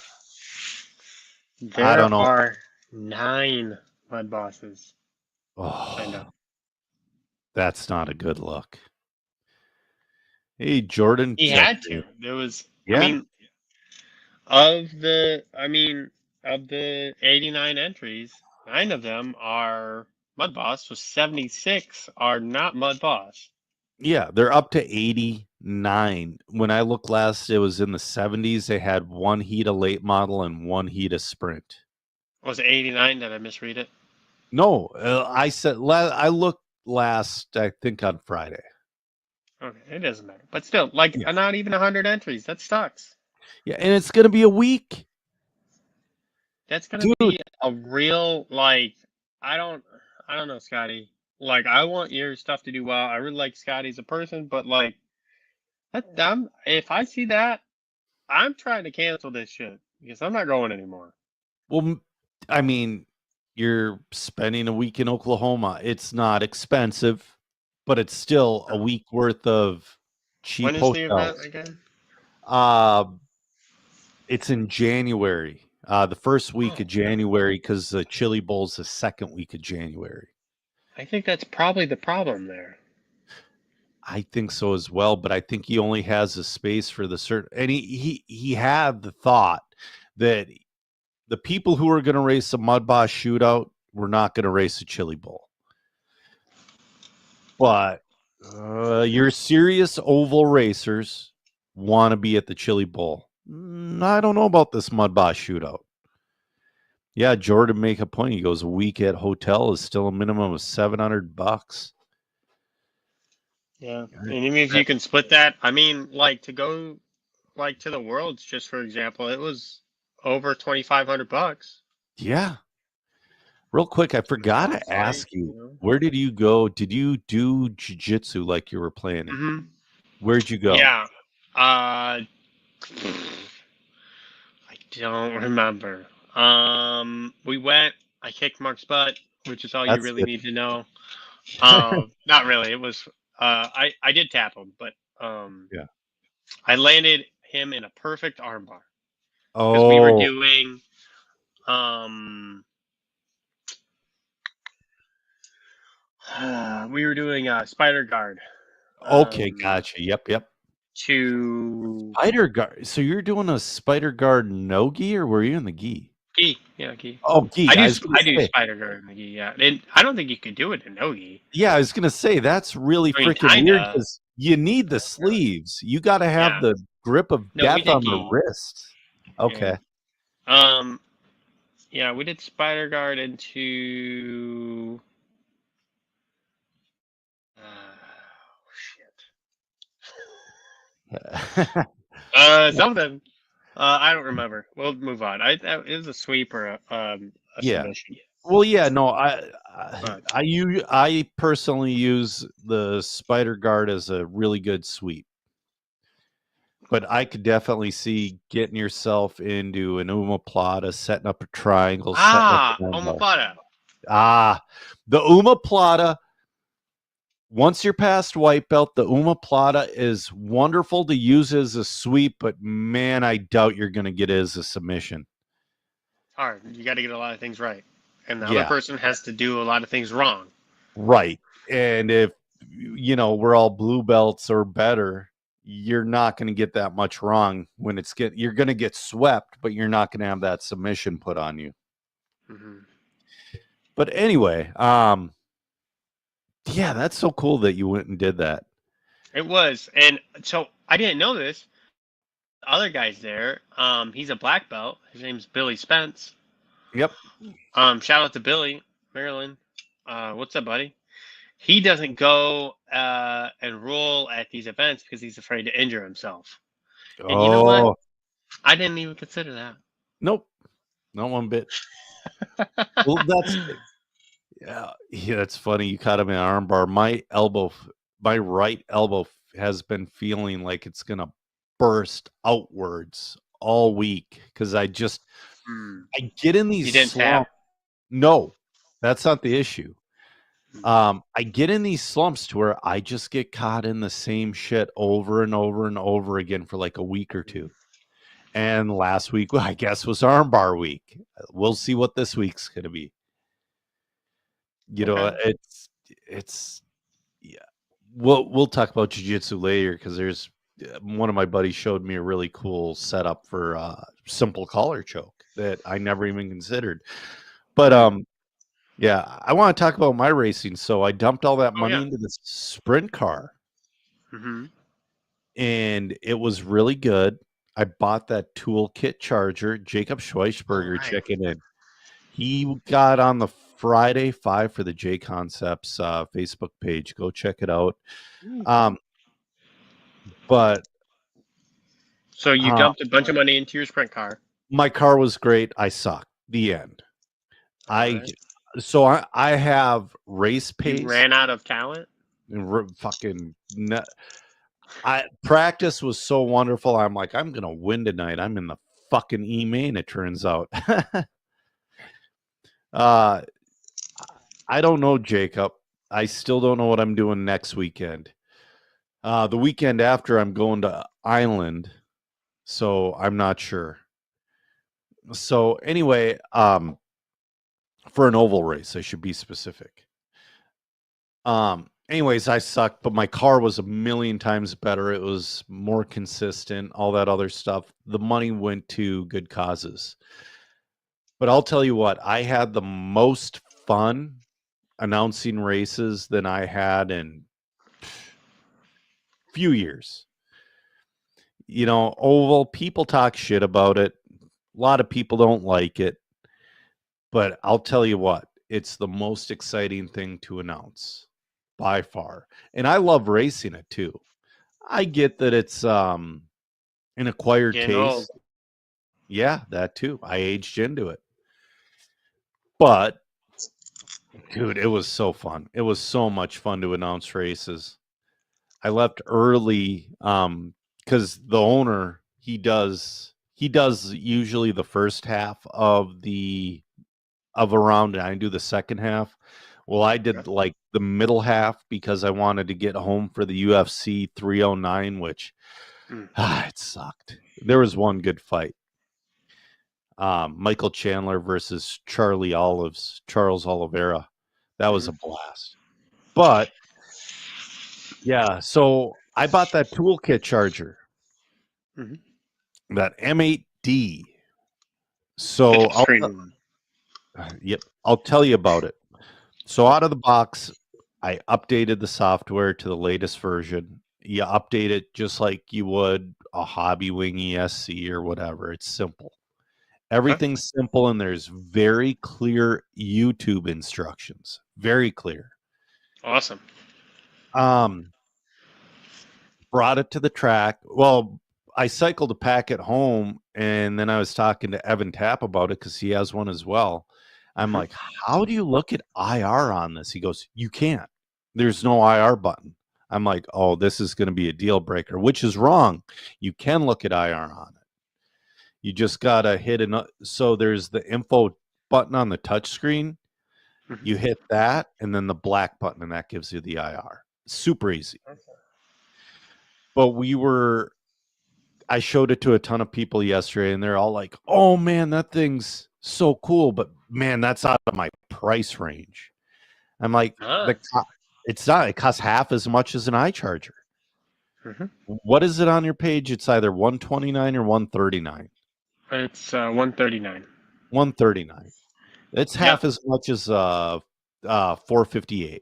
I don't know. There are 9 mud bosses. I know. That's not a good look. Hey, Jordan. He had to. There was, yeah. Of the 89 entries, 9 of them are mud boss, so 76 are not mud boss. Yeah, they're up to 89. When I looked last, it was in the 70s. They had 1 heat of late model and 1 heat of sprint. Was it 89? Did I misread it? No, I said I looked last, I think, on Friday. Okay, it doesn't matter. But still, not even 100 entries. That sucks. Yeah, and it's going to be a week. That's going to be a real, I don't know, Scotty. I want your stuff to do well. I really like Scotty as a person, but if I see that, I'm trying to cancel this shit because I'm not going anymore. Well, I mean, you're spending a week in Oklahoma. It's not expensive, but it's still a week worth of cheap hotels. When is the event again? It's in January. The first week of January, because the Chili Bowl's the second week of January. I think that's probably the problem there. I think so as well, but I think he only has a space for the certain, and he had the thought that the people who are going to race a Mud Boss shootout were not going to race a Chili Bowl. But your serious oval racers want to be at the Chili Bowl. I don't know about this Mud Boss shootout. Yeah, Jordan make a point. He goes, a week at hotel is still a minimum of $700. Yeah, and even if you can split that, to go like to the Worlds, just for example, it was over $2,500. Yeah. Real quick, I forgot Hotel to flight, ask you, where did you go? Did you do jiu-jitsu like you were planning? Mm-hmm. Where'd you go? Yeah. I don't remember. We went. I kicked Mark's butt, which is all you That's really good. need to know. Not really. It was. I did tap him, but Yeah. I landed him in a perfect armbar because Oh, um we were doing a spider guard okay, um gotcha. Yep, yep. to Spider guard. So you're doing a spider guard no gi, or were you in the gi? gi. Yeah, gi. Oh, gi. I was gonna I do say. spider guard in the gi. Yeah, and I don't think you could do it in no gi. Yeah, I was gonna say that's really I mean, freaking weird kinda. because you need the Not really. sleeves. You got to have Yeah. the grip of No, we death did on the gi. wrist. Yeah. Okay. Yeah, we did spider guard into. Shit. Something. I don't remember. We'll move on. It was a sweep or a Yeah. submission. Well, yeah, no, But I personally use the spider guard as a really good sweep, but I could definitely see getting yourself into an omoplata, setting up a triangle, setting up an armbar. omoplata. The omoplata. Once you're past white belt, the omoplata is wonderful to use as a sweep, but man, I doubt you're going to get it as a submission. It's hard. You got to get a lot of things right, and the other Yeah. person has to do a lot of things wrong. Right. And if we're all blue belts or better, you're not going to get that much wrong when you're going to get swept, but you're not going to have that submission put on you. Mm-hmm. But anyway, yeah, that's so cool that you went and did that. It was, and so I didn't know this. The other guy's there. He's a black belt. His name's Billy Spence. Yep. Shout out to Billy, Maryland. What's up, buddy? He doesn't go and roll at these events because he's afraid to injure himself. And you know what? Oh, I didn't even consider that. nope. Not one bit. Well, yeah, that's funny. You caught him in an armbar. My right elbow has been feeling like it's gonna burst outwards all week because I get in You these didn't slumps. tap. No, that's not the issue. I get in these slumps to where I just get caught in the same shit over and over and over again for like a week or two. And last week, I guess, was armbar week. We'll see what this week's gonna be. Okay. It's yeah. We'll talk about jiu-jitsu later because there's one of my buddies showed me a really cool setup for simple collar choke that I never even considered. But yeah, I want to talk about my racing. So I dumped all that money into this sprint car, and it was really good. I bought that toolkit charger. Jacob Schweisberger checking in. He got on the Friday 5 for the J Concepts Facebook page. Go check it out. But so you dumped a bunch of money into your sprint car. My car was great. I sucked. The end. So I have race pace. You ran out of talent. Practice was so wonderful. I'm like, I'm gonna win tonight. I'm in the fucking E-main. It turns out. I don't know, Jacob. I still don't know what I'm doing next weekend. The weekend after, I'm going to Island, so I'm not sure. So anyway, for an oval race, I should be specific. Anyways, I sucked, but my car was a million times better. It was more consistent, all that other stuff. The money went to good causes. But I'll tell you what, I had the most fun announcing races than I had in few years. Oval, people talk shit about it. A lot of people don't like it. But I'll tell you what, it's the most exciting thing to announce by far. And I love racing it too. I get that it's An acquired Getting old. taste. Yeah, that too. I aged into it. But dude, it was so fun. It was so much fun to announce races. I left early cuz the owner, he does usually the first half of a round and I do the second half. Well, I did Okay. like the middle half because I wanted to get home for the UFC 309, which Mm. it sucked. There was one good fight. Michael Chandler versus Charles Oliveira. That was a blast. But yeah, so I bought that toolkit charger, Mhm. that M8D. The So touchscreen one. yep, I'll tell you about it. So out of the box, I updated the software to the latest version. You update it just like you would a Hobby Wing ESC or whatever. It's simple. Okay. Everything's simple and there's very clear YouTube instructions. Very clear. Awesome. Um, brought it to the track. Well, I cycled a pack at home and then I was talking to Evan Tapp about it because he has one as well. I'm Mhm. like, how do you look at IR on this? He goes, you can't. There's no IR button. I'm like, oh, this is going to be a deal breaker, which is wrong. You can look at IR on it. You just got to hit so there's the info button on the touch screen. Mhm. You hit that and then the black button, and that gives you the IR. Super easy. But I showed it to a ton of people yesterday, and they're all like, "Oh man, that thing's so cool!" But man, that's out of my price range. I'm like, Ah. it's not. It costs half as much as an iCharger. Mhm. What is it on your page? It's either 129 or 139. It's 139. 139. It's Yep. half as much as 458.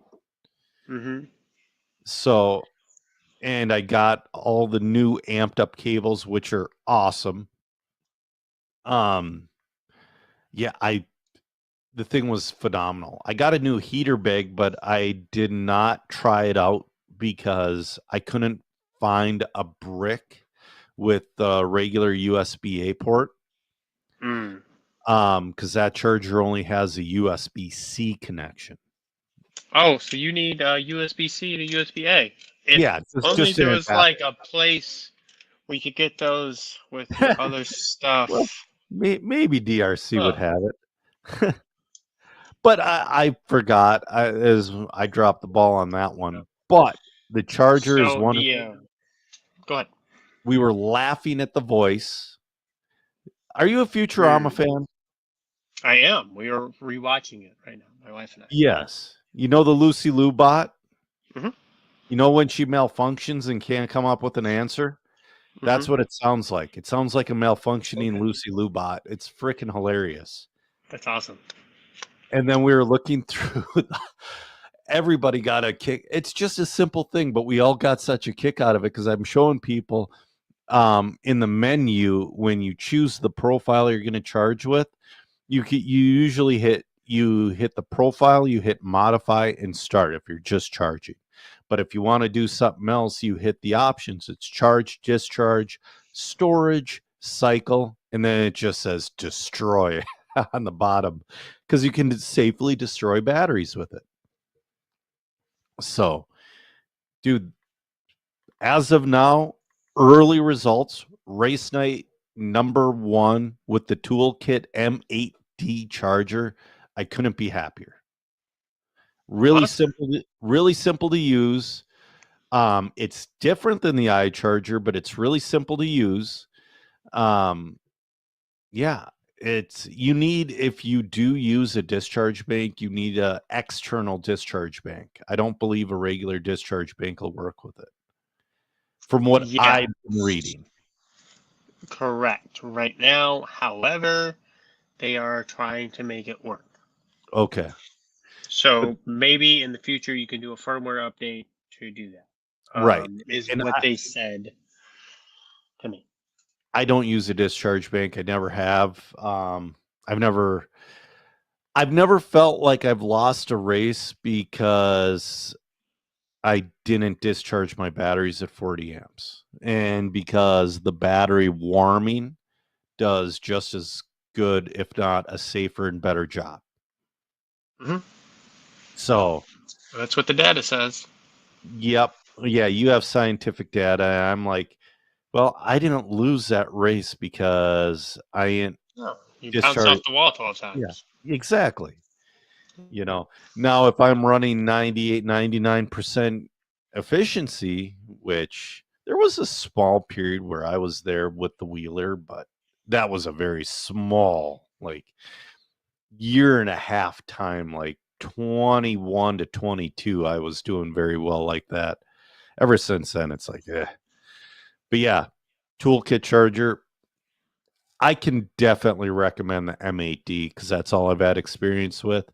Mhm. So, and I got all the new amped up cables, which are awesome. Yeah, the thing was phenomenal. I got a new heater bag, but I did not try it out because I couldn't find a brick with the regular USB-A port. Mm. Because that charger only has a USB-C connection. Oh, so you need USB-C to USB-A. If Yeah, only just an there was adapter. like a place we could get those with your other Well, stuff. maybe DRC would Huh. have it. But I forgot. I dropped the ball on that one. But the charger is So one. the go ahead. We were laughing at the voice. Are you a Futurama Mm. fan? I am. We are rewatching it right now, my wife and I. Yes. You know the Lucy Lou bot? Mhm. You know when she malfunctions and can't come up with an answer? That's Mhm. what it sounds like. It sounds like a malfunctioning Okay. Lucy Lou bot. It's freaking hilarious. That's awesome. And then we were looking through everybody got a kick. It's just a simple thing, but we all got such a kick out of it because I'm showing people in the menu when you choose the profile you're going to charge with, you usually hit the profile, you hit modify and start if you're just charging. But if you want to do something else, you hit the options. It's charge, discharge, storage, cycle, and then it just says destroy on the bottom because you can safely destroy batteries with it. So, dude, as of now, early results, race night number 1 with the Toolkit M8D charger. I couldn't be happier. Awesome. Really simple to use. It's different than the iCharger, but it's really simple to use. Yeah, if you do use a discharge bank, you need a external discharge bank. I don't believe a regular discharge bank will work with it. From what Yeah, I've been reading. correct. Right now, however, they are trying to make it work. Okay. But So maybe in the future you can do a firmware update to do that. right. Is And what they said to me. I don't use a discharge bank. I never have. I've never I've never felt like I've lost a race because I didn't discharge my batteries at 40 amps. And because the battery warming does just as good, if not a safer and better job. Hmm. So, That's what the data says. yep. Yeah, you have scientific data. I'm like, well, I didn't lose that race because I didn't No, you bounce discharge. off the wall 12 Yeah, times. exactly. Now if I'm running 98, 99% efficiency, which there was a small period where I was there with the wheeler, but that was a very small, like year and a half time, like 21 to 22, I was doing very well like that. Ever since then, it's like, eh. But yeah, toolkit charger. I can definitely recommend the M8D because that's all I've had experience with.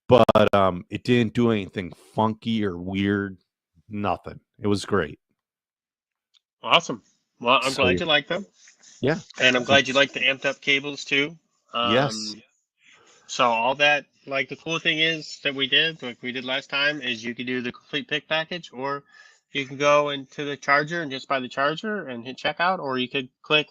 But it didn't do anything funky or weird. Nothing. It was great. Awesome. Well, I'm So glad you like them, yeah. and I'm glad you like the amped up cables too. Yes. So all that, like the cool thing is that we did, like we did last time, is you can do the complete pick package, or you can go into the charger and just buy the charger and hit checkout, or you could click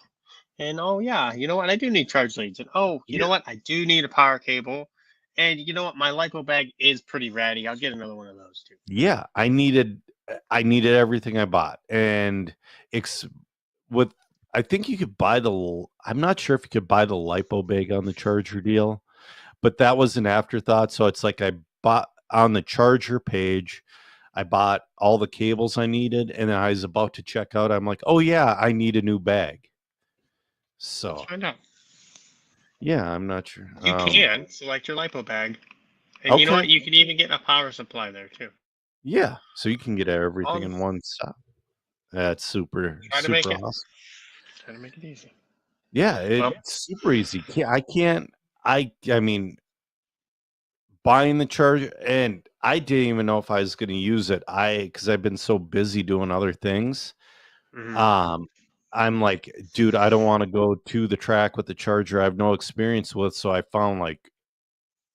and oh yeah, you know what? I do need charge leads, and oh, you know Yeah. what? I do need a power cable, and you know what? My LiPo bag is pretty ratty. I'll get another one of those too. Yeah. I needed everything I bought. And ex- with I think you could buy I'm not sure if you could buy the lipo bag on the charger deal, but that was an afterthought. So it's like I bought on the charger page, I bought all the cables I needed, and then I was about to check out. I'm like, oh yeah, I need a new bag. Let's So find out. yeah, I'm not sure. You can select your LiPo bag, and you know Okay. what? You can even get a power supply there too. Yeah. So you can get everything All in one stop. That's super, try to make super it awesome. try to make it easy. Yeah, Well, it's super easy. I mean, buying the charger, and I didn't even know if I was going to use it. Because I've been so busy doing other things. mhm. Um, I'm like, dude, I don't want to go to the track with the charger I have no experience with. So I found like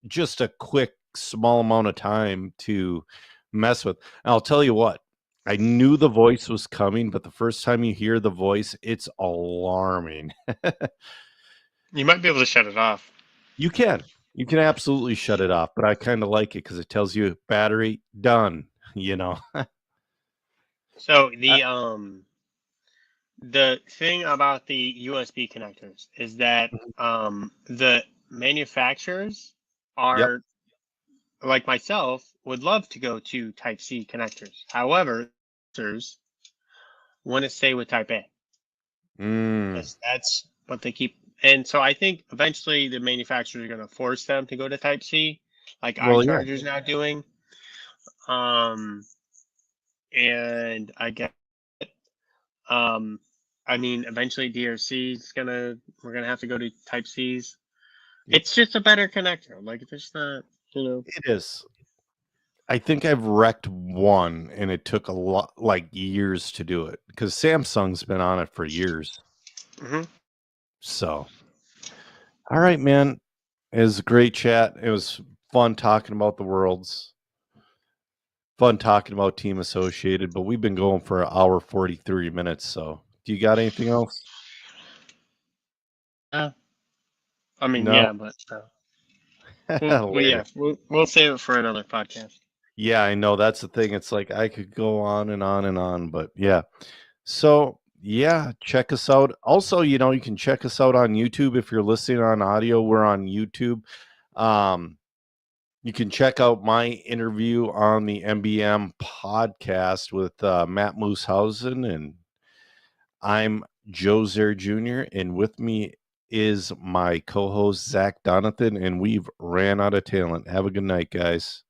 just a quick, small amount of time to mess with. And I'll tell you what, I knew the voice was coming, but the first time you hear the voice, it's alarming. You might be able to shut it off. You can. You can absolutely shut it off, but I kind of like it because it tells you battery done, you know. So Uh, the thing about the USB connectors is that the manufacturers Yep. are like myself would love to go to Type C connectors. However, users want to stay with Type A Mm. because that's what they keep. And so I think eventually the manufacturers are going to force them to go to Type C, like Well, yeah. iCharger's now doing. Um, and I get, um, I mean, eventually we're gonna have to go to Type C's. Yep. It's just a better connector. Like it's just not, you know. It is. I think I've wrecked one, and it took a lot, like years to do it because Samsung's been on it for years. Hmm. So, all right, man. It was a great chat. It was fun talking about the worlds, fun talking about Team Associated, but we've been going for an hour 43 minutes. So, do you got anything else? I mean, No. yeah, but Later. we'll save it for another podcast. Yeah, I know that's the thing. It's like I could go on and on and on, but yeah. So, yeah, check us out. Also, you can check us out on YouTube if you're listening on audio. We're on YouTube. Um, you can check out my interview on the MBM podcast with Matt Mooshausen, and I'm Joe Zer Jr., and with me is my co-host Zach Donathan, and we've ran out of talent. Have a good night, guys.